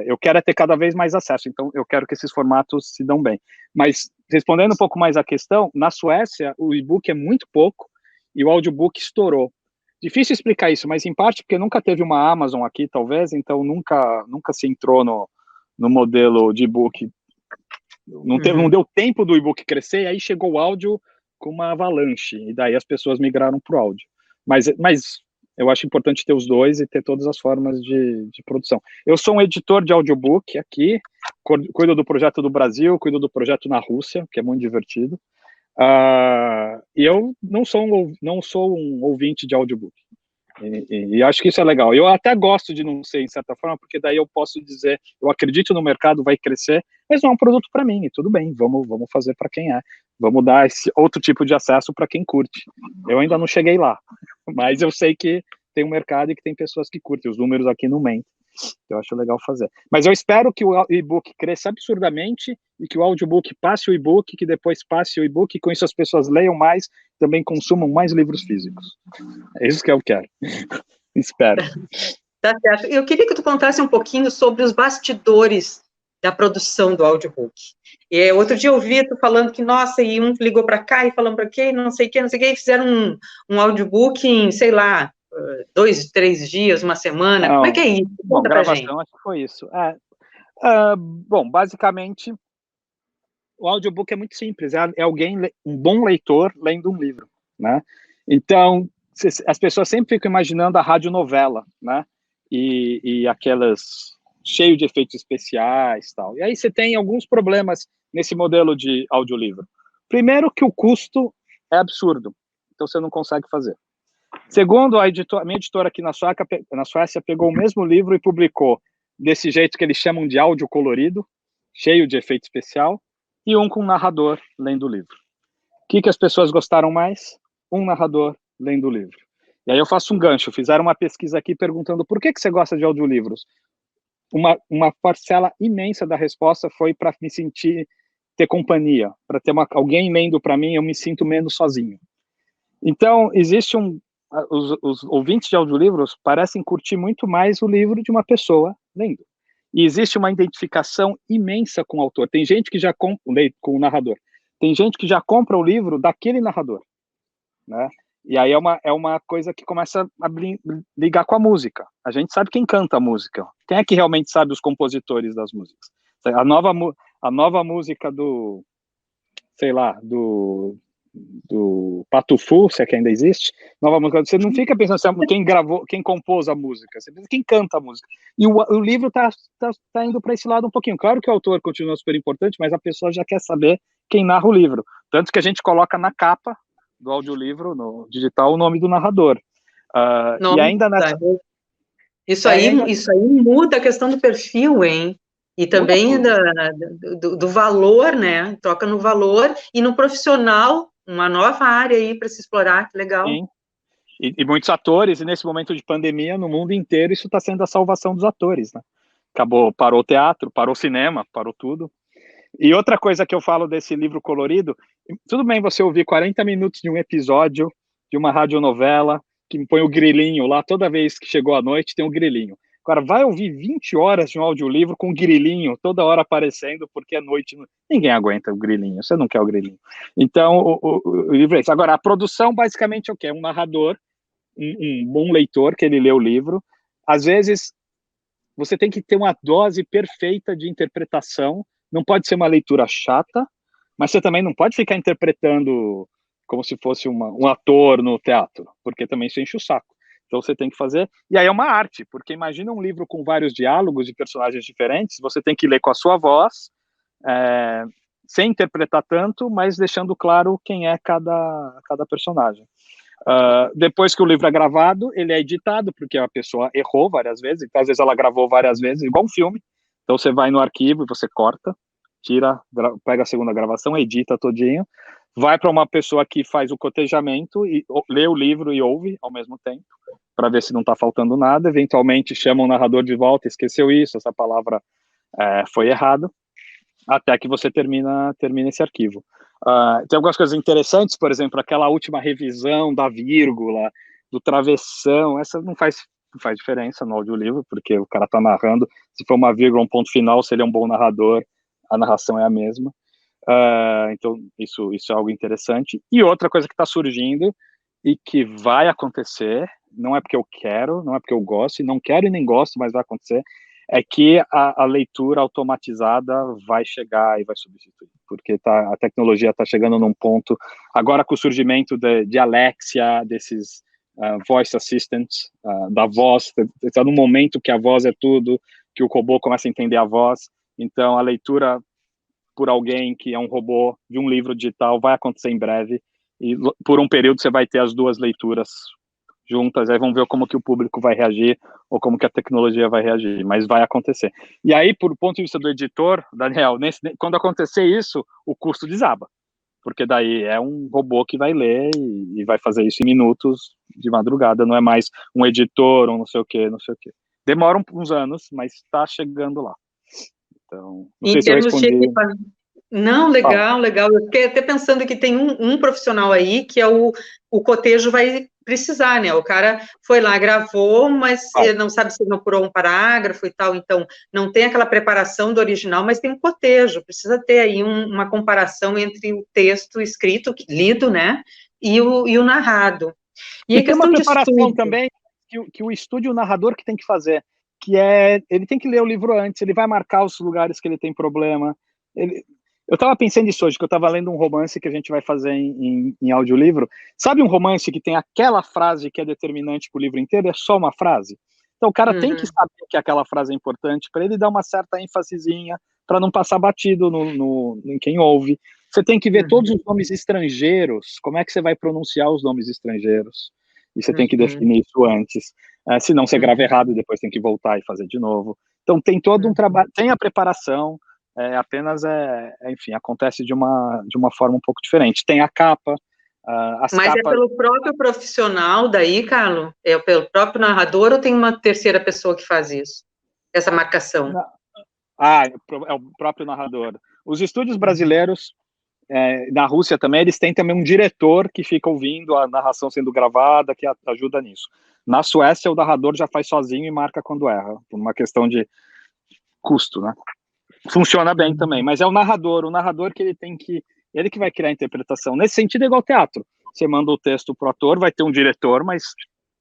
Eu quero ter cada vez mais acesso, então eu quero que esses formatos se dão bem. Mas, respondendo um pouco mais a questão, na Suécia, o e-book é muito pouco e o audiobook estourou. Difícil explicar isso, mas em parte porque nunca teve uma Amazon aqui, talvez, então nunca se entrou no modelo de e-book. Não deu tempo do e-book crescer, e aí chegou o áudio com uma avalanche, e daí as pessoas migraram para o áudio. Mas eu acho importante ter os dois e ter todas as formas de produção. Eu sou um editor de audiobook aqui, cuido do projeto do Brasil, cuido do projeto na Rússia, que é muito divertido, e eu não sou um ouvinte de audiobook. E acho que isso é legal. Eu até gosto de não ser, em certa forma, porque daí eu posso dizer, eu acredito no mercado, vai crescer, mas não é um produto para mim, e tudo bem, vamos fazer para quem é. Vamos dar esse outro tipo de acesso para quem curte. Eu ainda não cheguei lá, mas eu sei que tem um mercado e que tem pessoas que curtem, os números aqui não mentem. Eu acho legal fazer. Mas eu espero que o e-book cresça absurdamente e que o audiobook passe o e-book, que depois passe o e-book, e com isso as pessoas leiam mais, também consumam mais livros físicos. É isso que eu quero. Espero. Tá certo. Eu queria que tu contasse um pouquinho sobre os bastidores da produção do audiobook. Outro dia eu vi tu falando que, nossa, e um ligou para cá e falando para quê, não sei o quê, e fizeram um audiobook em, sei lá, 2, 3 dias, uma semana. Não, como é que é isso? Bom, gravação, acho que foi isso. Bom, basicamente, o audiobook é muito simples, é alguém, um bom leitor, lendo um livro, né? Então, as pessoas sempre ficam imaginando a radionovela, né? E aquelas cheio de efeitos especiais, tal. E aí você tem alguns problemas nesse modelo de audiolivro. Primeiro, que o custo é absurdo, então você não consegue fazer. Segundo, a minha editora aqui na Suécia pegou o mesmo livro e publicou desse jeito que eles chamam de áudio colorido, cheio de efeito especial, e um com narrador lendo o livro. O que as pessoas gostaram mais? Um narrador lendo o livro. E aí eu faço um gancho. Fizeram uma pesquisa aqui perguntando por que você gosta de audiolivros. Uma parcela imensa da resposta foi para me sentir, ter companhia, para ter alguém lendo para mim, eu me sinto menos sozinho. Então, existe os ouvintes de audiolivros parecem curtir muito mais o livro de uma pessoa lendo. E existe uma identificação imensa com o autor. Tem gente que já compra, com o narrador. Tem gente que já compra o livro daquele narrador, né? E aí é uma coisa que começa a ligar com a música. A gente sabe quem canta a música. Quem é que realmente sabe os compositores das músicas? A nova música do, sei lá, do Patufu, se é que ainda existe, nova música, você não fica pensando quem gravou, quem compôs a música, você pensa quem canta a música. E o livro está indo para esse lado um pouquinho. Claro que o autor continua super importante, mas a pessoa já quer saber quem narra o livro. Tanto que a gente coloca na capa do audiolivro, no digital, o nome do narrador. E ainda nessa... Isso aí muda a questão do perfil, hein? E também do valor, né? Toca no valor e no profissional, uma nova área aí para se explorar, que legal. Sim. E muitos atores, e nesse momento de pandemia, no mundo inteiro, isso está sendo a salvação dos atores, né? Parou o teatro, parou o cinema, parou tudo. E outra coisa que eu falo desse livro colorido, tudo bem você ouvir 40 minutos de um episódio de uma radionovela, que põe o grilinho lá, toda vez que chegou a noite tem um grilinho. Agora, vai ouvir 20 horas de um audiolivro com um grilinho toda hora aparecendo, porque é noite. Ninguém aguenta o grilinho, você não quer o grilinho. Então, o livro é isso. Agora, a produção, basicamente, é o quê? Um narrador, um bom leitor, que ele lê o livro. Às vezes, você tem que ter uma dose perfeita de interpretação. Não pode ser uma leitura chata, mas você também não pode ficar interpretando como se fosse um ator no teatro, porque também isso enche o saco. Então você tem que fazer, e aí é uma arte, porque imagina um livro com vários diálogos de personagens diferentes, você tem que ler com a sua voz, sem interpretar tanto, mas deixando claro quem é cada personagem. Depois que o livro é gravado, ele é editado, porque a pessoa errou várias vezes, então às vezes ela gravou várias vezes, igual um filme, então você vai no arquivo e você corta, pega a segunda gravação, edita todinho, vai para uma pessoa que faz o cotejamento e lê o livro e ouve ao mesmo tempo, para ver se não está faltando nada, eventualmente chama o narrador de volta, esqueceu isso, essa palavra foi errada, até que você termina esse arquivo. Tem algumas coisas interessantes, por exemplo, aquela última revisão da vírgula, do travessão, essa não faz diferença no audiolivro, porque o cara está narrando, se for uma vírgula, um ponto final, se ele é um bom narrador, a narração é a mesma. Então, isso é algo interessante. E outra coisa que está surgindo e que vai acontecer, não é porque eu quero, não é porque eu gosto, e não quero e nem gosto, mas vai acontecer, é que a leitura automatizada vai chegar e vai substituir, porque a tecnologia está chegando num ponto, agora com o surgimento de Alexia, desses voice assistants, da voz, está num momento que a voz é tudo, que o robô começa a entender a voz, então a leitura por alguém que é um robô de um livro digital vai acontecer em breve, e por um período você vai ter as duas leituras juntas, aí vamos ver como que o público vai reagir, ou como que a tecnologia vai reagir, mas vai acontecer. E aí, por ponto de vista do editor, Daniel, quando acontecer isso, o custo desaba, porque daí é um robô que vai ler e vai fazer isso em minutos de madrugada, não é mais um editor, um não sei o quê, não sei o quê. Demora uns anos, mas está chegando lá. Então, não sei se eu respondi. Não, legal. Eu fiquei até pensando que tem um profissional aí que é o cotejo vai precisar, né? O cara foi lá, gravou, mas ele não sabe se incorporou um parágrafo e tal, então não tem aquela preparação do original, mas tem um cotejo, precisa ter aí uma comparação entre o texto escrito, lido, né, e o narrado. E tem uma preparação também que o estúdio, o narrador que tem que fazer, que é, ele tem que ler o livro antes, ele vai marcar os lugares que ele tem problema. Eu estava pensando nisso hoje, que eu estava lendo um romance que a gente vai fazer em audiolivro. Sabe um romance que tem aquela frase que é determinante para o livro inteiro? É só uma frase? Então o cara tem que saber que aquela frase é importante para ele dar uma certa ênfasezinha, para não passar batido em quem ouve. Você tem que ver todos os nomes estrangeiros, como é que você vai pronunciar os nomes estrangeiros. E você tem que definir isso antes. Senão você grava errado e depois tem que voltar e fazer de novo. Então tem todo um trabalho, tem a preparação, enfim, acontece de uma forma um pouco diferente. Tem a capa, Mas capas... é pelo próprio profissional daí, Carlos? É pelo próprio narrador ou tem uma terceira pessoa que faz isso? Essa marcação? É o próprio narrador. Os estúdios brasileiros, na Rússia também, eles têm também um diretor que fica ouvindo a narração sendo gravada, que ajuda nisso. Na Suécia, o narrador já faz sozinho e marca quando erra, por uma questão de custo, né? Funciona bem também, mas é o narrador que ele que vai criar a interpretação. Nesse sentido é igual ao teatro. Você manda o texto pro ator, vai ter um diretor, mas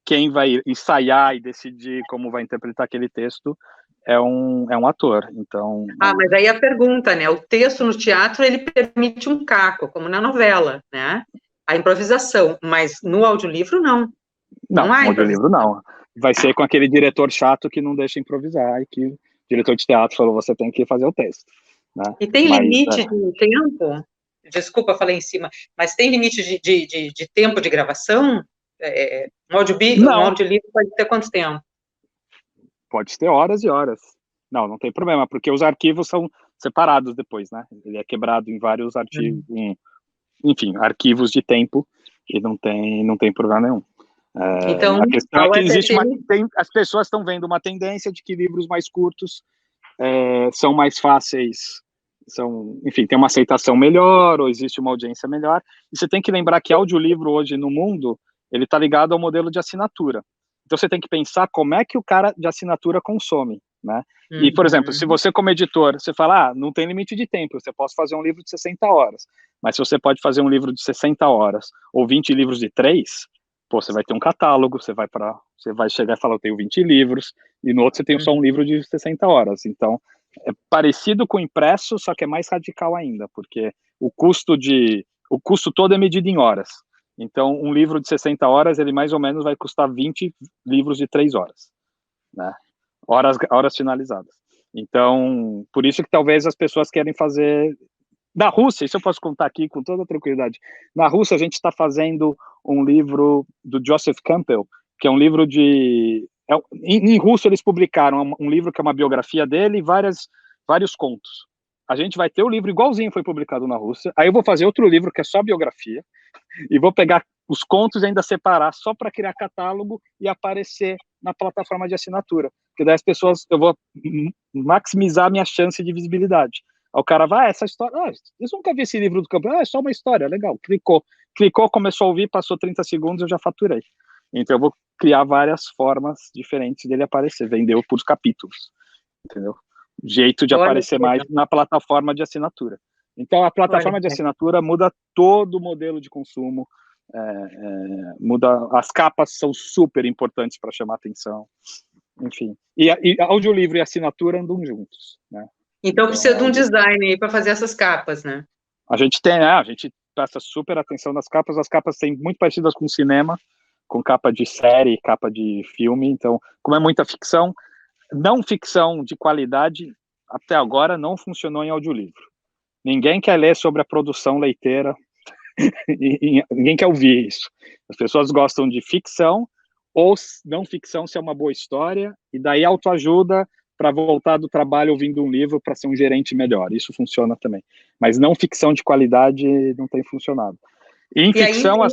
quem vai ensaiar e decidir como vai interpretar aquele texto é um ator. Então. Mas aí a pergunta, né? O texto no teatro ele permite um caco, como na novela, né? A improvisação, mas no audiolivro não. Não, no audiolivro não. Vai ser com aquele diretor chato que não deixa improvisar e que diretor de teatro falou, você tem que fazer o texto. Né? E tem limite de tempo? Desculpa, falei em cima, mas tem limite de tempo de gravação? Um audiolivro pode ter quanto tempo? Pode ter horas e horas. Não tem problema, porque os arquivos são separados depois, né? Ele é quebrado em vários arquivos, enfim, arquivos de tempo, e não tem problema nenhum. Então, a questão é que existe as pessoas estão vendo uma tendência de que livros mais curtos são mais fáceis, enfim, tem uma aceitação melhor, ou existe uma audiência melhor, e você tem que lembrar que audiolivro hoje no mundo, ele está ligado ao modelo de assinatura. Então você tem que pensar como é que o cara de assinatura consome, né? E, por exemplo, se você como editor, você fala, não tem limite de tempo, você pode fazer um livro de 60 horas, mas se você pode fazer um livro de 60 horas, ou 20 livros de 3, você vai ter um catálogo, você vai chegar e falar, eu tenho 20 livros, e no outro você tem só um livro de 60 horas. Então, é parecido com o impresso, só que é mais radical ainda, porque o custo todo é medido em horas. Então, um livro de 60 horas, ele mais ou menos vai custar 20 livros de 3 horas, né? Horas finalizadas. Então, por isso que talvez as pessoas querem fazer... Na Rússia, isso eu posso contar aqui com toda tranquilidade. Na Rússia, a gente está fazendo um livro do Joseph Campbell, que é um livro de... Em russo, eles publicaram um livro que é uma biografia dele e vários contos. A gente vai ter o livro igualzinho foi publicado na Rússia. Aí eu vou fazer outro livro que é só biografia e vou pegar os contos e ainda separar só para criar catálogo e aparecer na plataforma de assinatura. Porque daí as pessoas... Eu vou maximizar a minha chance de visibilidade. Aí o cara vai, essa história... eu nunca vi esse livro do Campbell. É só uma história, legal. Clicou, começou a ouvir, passou 30 segundos, eu já faturei. Então eu vou criar várias formas diferentes dele aparecer, vendeu por capítulos, entendeu? Jeito de aparecer mais na plataforma de assinatura. Então a plataforma de assinatura muda todo o modelo de consumo, muda, as capas são super importantes para chamar atenção, enfim. E audiolivro e assinatura andam juntos, né? Então precisa de um design aí para fazer essas capas, né? A gente presta super atenção nas capas, as capas têm muito parecidas com o cinema, com capa de série, capa de filme. Então, como é muita ficção, não ficção de qualidade, até agora não funcionou em audiolivro. Ninguém quer ler sobre a produção leiteira, ninguém quer ouvir isso. As pessoas gostam de ficção, ou não ficção se é uma boa história, e daí autoajuda para voltar do trabalho ouvindo um livro para ser um gerente melhor. Isso funciona também. Mas não ficção de qualidade não tem funcionado. E em ficção, aí,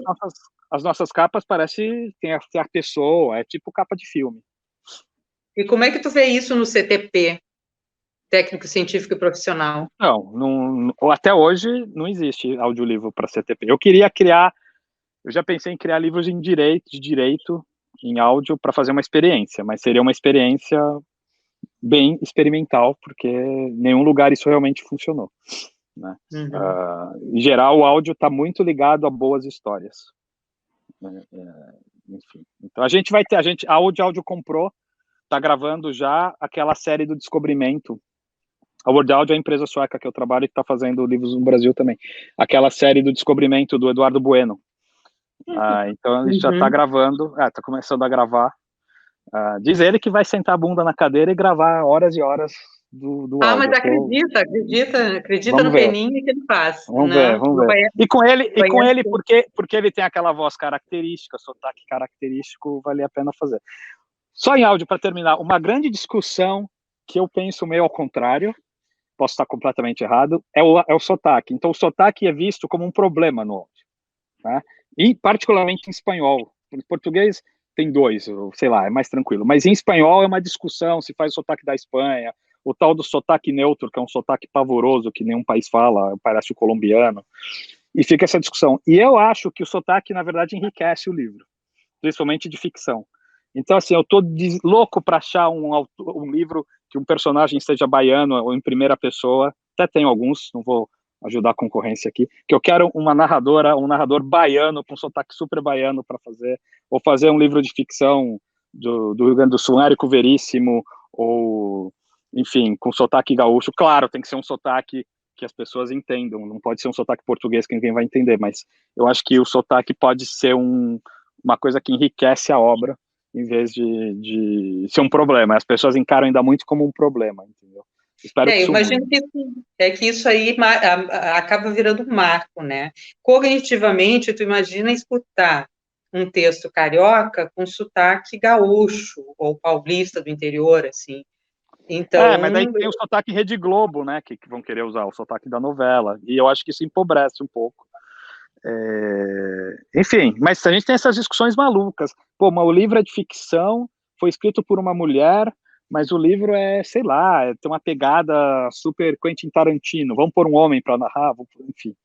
as nossas capas parecem tem a pessoa, é tipo capa de filme. e como é que tu vê isso no CTP, técnico científico e profissional? Não, até hoje não existe audiolivro para CTP. Eu já pensei em criar livros de direito em áudio para fazer uma experiência, mas seria uma experiência bem experimental, porque em nenhum lugar isso realmente funcionou, né? Em geral, o áudio está muito ligado a boas histórias. Enfim. Então a Audio comprou, está gravando já aquela série do Descobrimento. A Word Audio é a empresa sueca que eu trabalho e que está fazendo livros no Brasil também. Aquela série do Descobrimento do Eduardo Bueno. Então ele já está gravando, está começando a gravar. Diz ele que vai sentar a bunda na cadeira e gravar horas e horas do áudio. Mas acredita no Peninha que ele faz. Vamos ver. E com ele porque ele tem aquela voz característica, sotaque característico, vale a pena fazer. Só em áudio, para terminar, uma grande discussão que eu penso meio ao contrário, posso estar completamente errado, é o sotaque. Então, o sotaque é visto como um problema no áudio, né? E particularmente em espanhol. Em português tem dois, sei lá, é mais tranquilo. Mas em espanhol é uma discussão se faz o sotaque da Espanha, o tal do sotaque neutro, que é um sotaque pavoroso, que nenhum país fala, parece o colombiano. E fica essa discussão. E eu acho que o sotaque, na verdade, enriquece o livro, principalmente de ficção. Então, assim, eu tô louco para achar um livro que um personagem seja baiano ou em primeira pessoa. Até tenho alguns, não vou ajudar a concorrência aqui, que eu quero um narrador baiano, com sotaque super baiano para fazer, ou fazer um livro de ficção do Rio Grande do Sul, Érico Veríssimo, ou, enfim, com sotaque gaúcho. Claro, tem que ser um sotaque que as pessoas entendam, não pode ser um sotaque português que ninguém vai entender, mas eu acho que o sotaque pode ser uma coisa que enriquece a obra, em vez de ser um problema. As pessoas encaram ainda muito como um problema, entendeu? Espero que eu imagino que isso aí acaba virando um marco, né? Cognitivamente, tu imagina escutar um texto carioca com sotaque gaúcho ou paulista do interior, assim. Então, mas daí tem o sotaque Rede Globo, né, que vão querer usar o sotaque da novela, e eu acho que isso empobrece um pouco. Enfim, mas a gente tem essas discussões malucas. Pô, mas o livro é de ficção, foi escrito por uma mulher, mas o livro é, sei lá, tem uma pegada super Quentin Tarantino, vamos pôr um homem para narrar, enfim.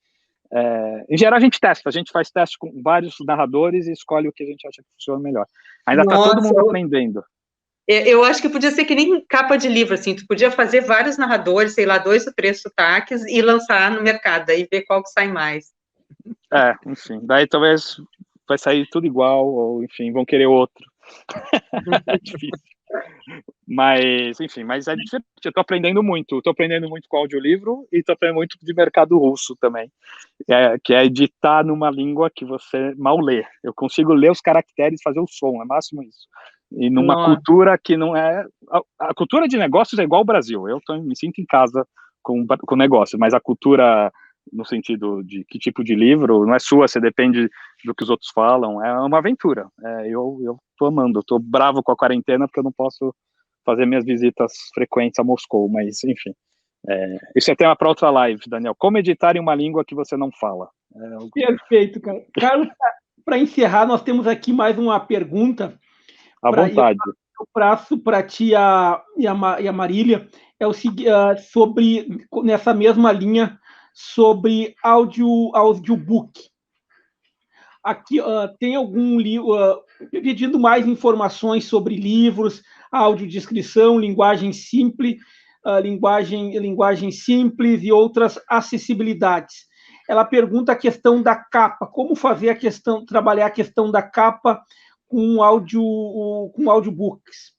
Em geral a gente faz teste com vários narradores e escolhe o que a gente acha que funciona melhor. Ainda está todo mundo aprendendo. Eu acho que podia ser que nem capa de livro, assim, tu podia fazer vários narradores, sei lá, 2 ou 3 sotaques e lançar no mercado, aí ver qual que sai mais. Enfim, daí talvez vai sair tudo igual, ou enfim, vão querer outro. É difícil. Mas, enfim, é diferente. Eu tô aprendendo muito com audiolivro e tô aprendendo muito de mercado russo também, que é editar numa língua que você mal lê. Eu consigo ler os caracteres, fazer o som, é máximo isso. E numa cultura que não é... A cultura de negócios é igual ao Brasil. Eu me sinto em casa com negócio, mas a cultura, no sentido de que tipo de livro, não é sua, você depende do que os outros falam, é uma aventura. Eu tô amando, tô bravo com a quarentena porque eu não posso fazer minhas visitas frequentes a Moscou, mas enfim. Isso é tema para outra live, Daniel. Como editar em uma língua que você não fala? Perfeito, cara. Carlos, para encerrar, nós temos aqui mais uma pergunta. À vontade. Eu traço para ti e a Marília, é o seguinte, sobre, nessa mesma linha, sobre audiobook. Aqui tem algum livro pedindo mais informações sobre livros, audiodescrição, linguagem simples e outras acessibilidades. Ela pergunta a questão da capa, como trabalhar a questão da capa com audiobooks.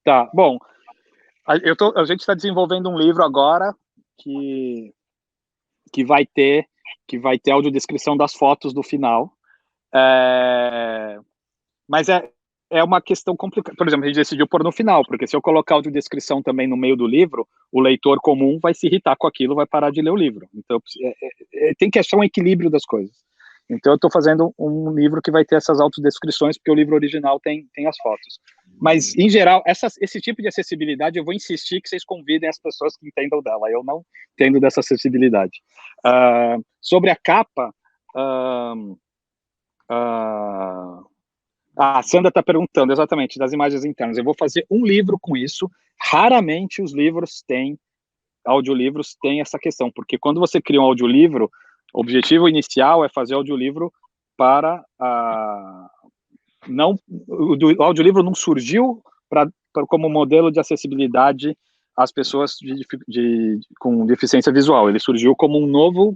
Tá, bom, a gente está desenvolvendo um livro agora que vai ter audiodescrição das fotos do final. Mas é uma questão complicada. Por exemplo, a gente decidiu pôr no final, porque se eu colocar audiodescrição também no meio do livro, o leitor comum vai se irritar com aquilo, vai parar de ler o livro. Então, tem que achar um equilíbrio das coisas. Então, eu estou fazendo um livro que vai ter essas autodescrições, porque o livro original tem as fotos. Mas, em geral, esse tipo de acessibilidade, eu vou insistir que vocês convidem as pessoas que entendam dela. Eu não entendo dessa acessibilidade. Sobre a capa... a Sandra está perguntando, exatamente, das imagens internas. Eu vou fazer um livro com isso. Raramente os livros audiolivros têm essa questão, porque quando você cria um audiolivro, o objetivo inicial é fazer audiolivro para... o audiolivro não surgiu como modelo de acessibilidade às pessoas com deficiência visual. Ele surgiu como um novo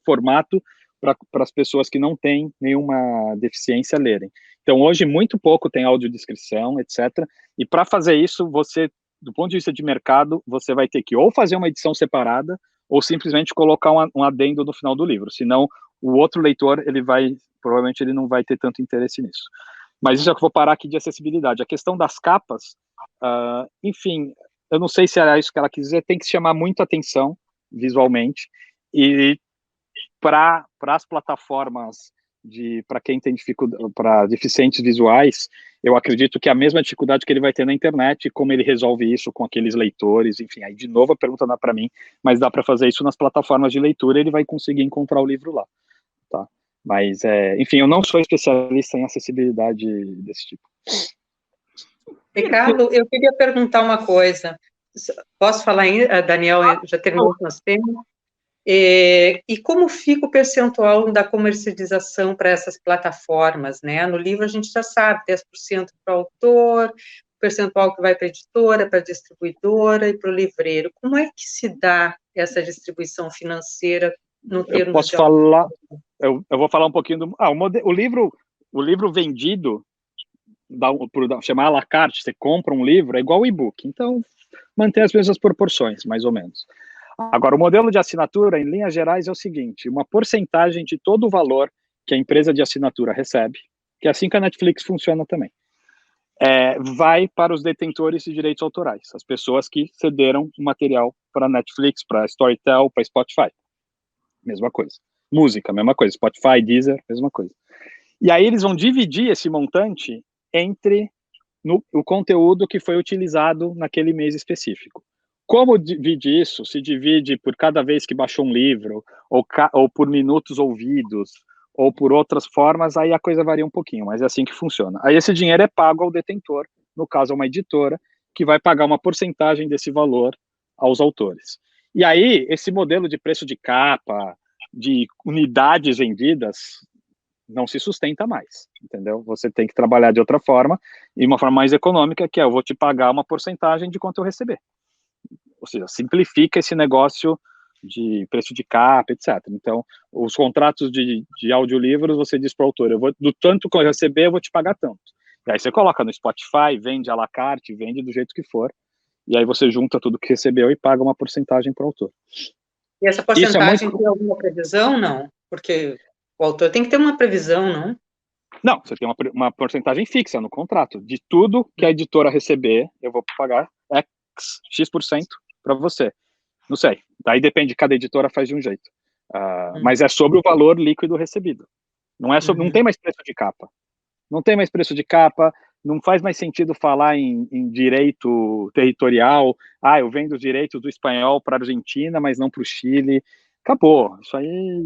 formato para as pessoas que não têm nenhuma deficiência lerem. Então, hoje, muito pouco tem audiodescrição, etc. E para fazer isso, você, do ponto de vista de mercado, você vai ter que ou fazer uma edição separada, ou simplesmente colocar um adendo no final do livro. Senão, o outro leitor, provavelmente ele não vai ter tanto interesse nisso. Mas isso é que eu vou parar aqui de acessibilidade. A questão das capas, enfim, eu não sei se era isso que ela quis dizer, tem que chamar muito atenção visualmente, e para as plataformas para quem tem dificuldade, para deficientes visuais, eu acredito que a mesma dificuldade que ele vai ter na internet, como ele resolve isso com aqueles leitores, enfim, aí de novo a pergunta dá para mim, mas dá para fazer isso nas plataformas de leitura, ele vai conseguir encontrar o livro lá, tá? Mas, enfim, eu não sou especialista em acessibilidade desse tipo. Ricardo, eu queria perguntar uma coisa. Posso falar ainda? Daniel já terminou o nosso tema? E como fica o percentual da comercialização para essas plataformas, né? No livro a gente já sabe, 10% para o autor, o percentual que vai para a editora, para a distribuidora e para o livreiro. Como é que se dá essa distribuição financeira no termo de... Eu posso falar... Eu vou falar um pouquinho do... o livro vendido, chamar à la carte, você compra um livro, é igual o e-book. Então, mantém as mesmas proporções, mais ou menos. Agora, o modelo de assinatura, em linhas gerais, é o seguinte: uma porcentagem de todo o valor que a empresa de assinatura recebe, que é assim que a Netflix funciona também, vai para os detentores de direitos autorais, as pessoas que cederam o material para a Netflix, para a Storytel, para a Spotify. Mesma coisa. Música, mesma coisa. Spotify, Deezer, mesma coisa. E aí eles vão dividir esse montante entre o conteúdo que foi utilizado naquele mês específico. Como divide isso? Se divide por cada vez que baixou um livro, ou por minutos ouvidos, ou por outras formas, aí a coisa varia um pouquinho, mas é assim que funciona. Aí esse dinheiro é pago ao detentor, no caso, uma editora, que vai pagar uma porcentagem desse valor aos autores. E aí, esse modelo de preço de capa, de unidades vendidas, não se sustenta mais, entendeu? Você tem que trabalhar de outra forma, e uma forma mais econômica, que eu vou te pagar uma porcentagem de quanto eu receber. Ou seja, simplifica esse negócio de preço de capa, etc. Então, os contratos de audiolivros, você diz para o autor, do tanto que eu receber, eu vou te pagar tanto. E aí você coloca no Spotify, vende à la carte, vende do jeito que for, e aí você junta tudo que recebeu e paga uma porcentagem para o autor. E essa porcentagem tem alguma previsão? Não, porque o autor tem que ter uma previsão, não? Não, você tem uma porcentagem fixa no contrato. De tudo que a editora receber, eu vou pagar X% para você. Não sei. Daí depende, cada editora faz de um jeito. Mas é sobre o valor líquido recebido. Não tem mais preço de capa. Não tem mais preço de capa, não faz mais sentido falar em direito territorial. Eu vendo os direitos do espanhol para a Argentina, mas não para o Chile. Acabou. Isso aí...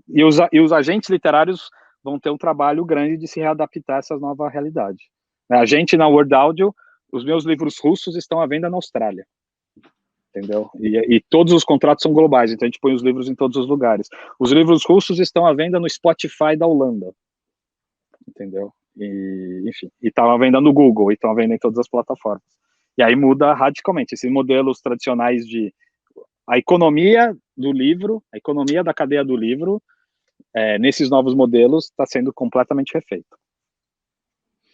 E os agentes literários vão ter um trabalho grande de se readaptar a essa nova realidade. A gente, na World Audio, os meus livros russos estão à venda na Austrália. Entendeu? E todos os contratos são globais, então a gente põe os livros em todos os lugares. Os livros russos estão à venda no Spotify da Holanda. Entendeu? E, enfim, e estão à venda no Google, e estão à venda em todas as plataformas. E aí muda radicalmente. Esses modelos tradicionais de a economia do livro, a economia da cadeia do livro, nesses novos modelos, está sendo completamente refeito.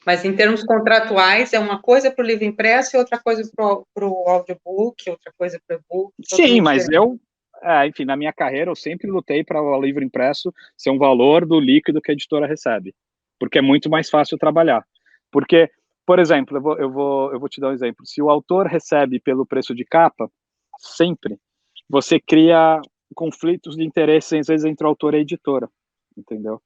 Mas em termos contratuais, é uma coisa para o livro impresso e outra coisa para o audiobook, outra coisa para o e-book. Sim, mas enfim, na minha carreira eu sempre lutei para o livro impresso ser um valor do líquido que a editora recebe, porque é muito mais fácil trabalhar. Porque, por exemplo, eu vou te dar um exemplo. Se o autor recebe pelo preço de capa, sempre, você cria conflitos de interesse, às vezes, entre o autor e a editora, entendeu?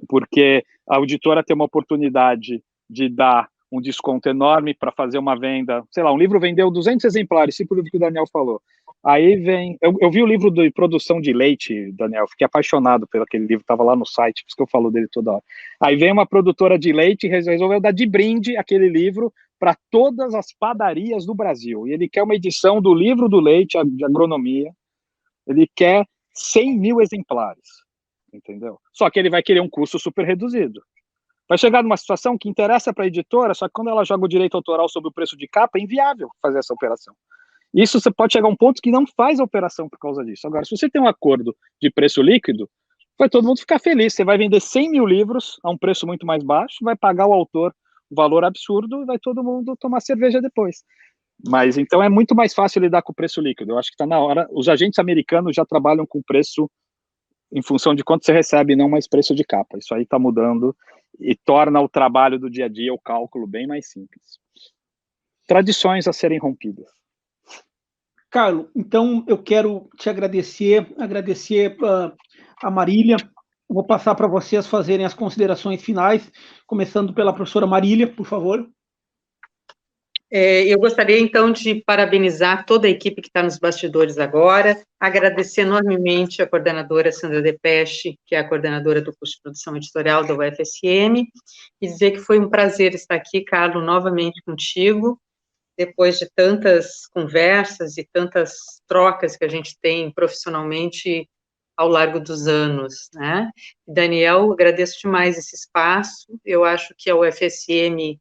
Porque a editora tem uma oportunidade de dar um desconto enorme para fazer uma venda, sei lá, um livro vendeu 200 exemplares, tipo o livro que o Daniel falou. Aí vem, eu vi o livro de produção de leite, Daniel, fiquei apaixonado por aquele livro, estava lá no site, por isso que eu falo dele toda hora. Aí vem uma produtora de leite e resolveu dar de brinde aquele livro para todas as padarias do Brasil, e ele quer uma edição do livro do leite, de agronomia, ele quer 100 mil exemplares, entendeu? Só que ele vai querer um custo super reduzido. Vai chegar numa situação que interessa para a editora, só que quando ela joga o direito autoral sobre o preço de capa, é inviável fazer essa operação. Isso você pode chegar a um ponto que não faz a operação por causa disso. Agora, se você tem um acordo de preço líquido, vai todo mundo ficar feliz. Você vai vender 100 mil livros a um preço muito mais baixo, vai pagar o autor um valor absurdo, vai todo mundo tomar cerveja depois. Mas então é muito mais fácil lidar com o preço líquido. Eu acho que está na hora. Os agentes americanos já trabalham com preço em função de quanto você recebe, não mais preço de capa. Isso aí está mudando e torna o trabalho do dia a dia, o cálculo, bem mais simples. Tradições a serem rompidas. Carlos, então eu quero te agradecer a Marília. Vou passar para vocês fazerem as considerações finais, começando pela professora Marília, por favor. Eu gostaria, então, de parabenizar toda a equipe que está nos bastidores agora, agradecer enormemente a coordenadora Sandra Depeche, que é a coordenadora do curso de produção editorial da UFSM, e dizer que foi um prazer estar aqui, Carlos, novamente contigo, depois de tantas conversas e tantas trocas que a gente tem profissionalmente ao largo dos anos, né? Daniel, agradeço demais esse espaço, eu acho que a UFSM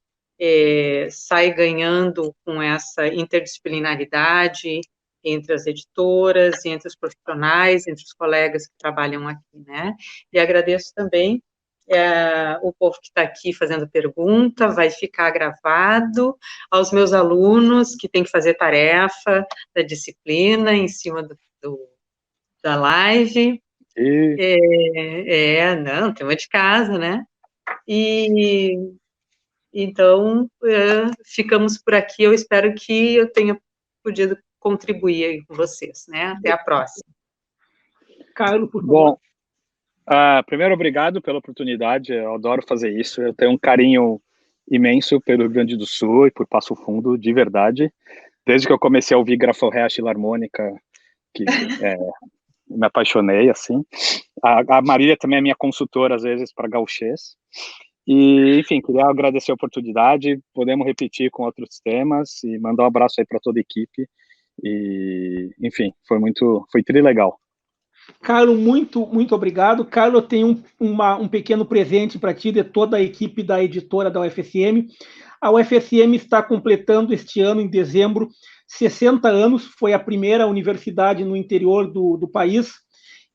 sai ganhando com essa interdisciplinaridade entre as editoras, entre os profissionais, entre os colegas que trabalham aqui, né? E agradeço também o povo que está aqui fazendo pergunta, vai ficar gravado, aos meus alunos que têm que fazer tarefa da disciplina em cima da live. Não, tema de casa, né? E então, ficamos por aqui, eu espero que eu tenha podido contribuir aí com vocês, né? Até a próxima. Carlos, por favor. Bom, primeiro, obrigado pela oportunidade, eu adoro fazer isso, eu tenho um carinho imenso pelo Rio Grande do Sul e por Passo Fundo, de verdade, desde que eu comecei a ouvir Graforrest e Larmônica, que me apaixonei, assim. A Marília também é minha consultora, às vezes, para gauchês. E, enfim, queria agradecer a oportunidade, podemos repetir com outros temas e mandar um abraço aí para toda a equipe. E, enfim, foi trilegal. Carlos, muito obrigado. Carlos, eu tenho um pequeno presente para ti de toda a equipe da editora da UFSM. A UFSM está completando este ano, em dezembro, 60 anos. Foi a primeira universidade no interior do país.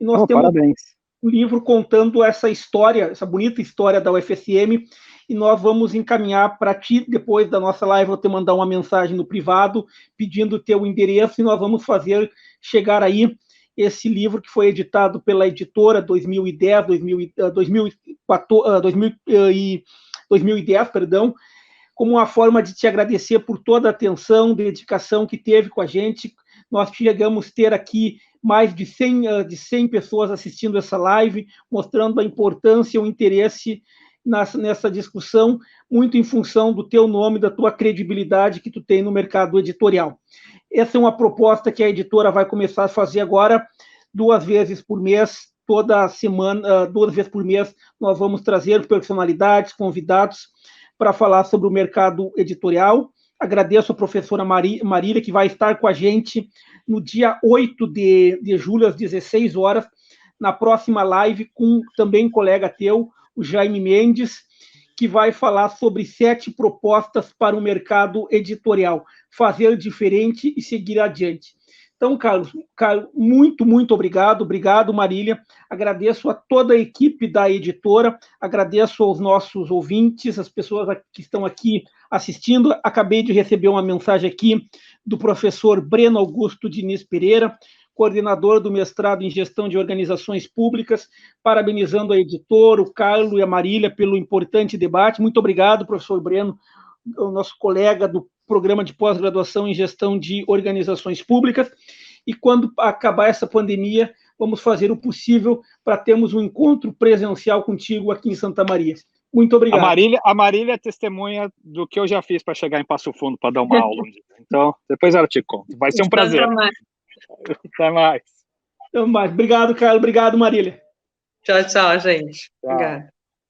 E nós temos parabéns. Um livro contando essa história, essa bonita história da UFSM, e nós vamos encaminhar para ti, depois da nossa live, eu vou te mandar uma mensagem no privado, pedindo o teu endereço, e nós vamos fazer chegar aí esse livro que foi editado pela editora 2010, 2010, perdão, como uma forma de te agradecer por toda a atenção, dedicação que teve com a gente. Nós chegamos a ter aqui mais de 100 pessoas assistindo essa live, mostrando a importância e o interesse nessa discussão, muito em função do teu nome, da tua credibilidade que tu tem no mercado editorial. Essa é uma proposta que a editora vai começar a fazer agora, 2 vezes por mês, toda semana, 2 vezes por mês, nós vamos trazer personalidades, convidados, para falar sobre o mercado editorial. Agradeço a professora Marília, que vai estar com a gente no dia 8 de julho, às 16 horas, na próxima live, com também um colega teu, o Jaime Mendes, que vai falar sobre 7 propostas para o mercado editorial, fazer diferente e seguir adiante. Então, Carlos, muito, muito obrigado. Obrigado, Marília. Agradeço a toda a equipe da editora, agradeço aos nossos ouvintes, as pessoas que estão aqui assistindo. Acabei de receber uma mensagem aqui do professor Breno Augusto Diniz Pereira, coordenador do mestrado em Gestão de Organizações Públicas, parabenizando a editora, o Carlos e a Marília pelo importante debate. Muito obrigado, professor Breno, o nosso colega do programa de pós-graduação em Gestão de Organizações Públicas. E quando acabar essa pandemia, vamos fazer o possível para termos um encontro presencial contigo aqui em Santa Maria. Muito obrigado. A Marília é testemunha do que eu já fiz para chegar em Passo Fundo, para dar uma aula um dia. Então, depois ela te conta. Vai ser um prazer. Até mais. Até mais. Obrigado, Carlos. Obrigado, Marília. Tchau, tchau, gente. Tchau. Obrigada.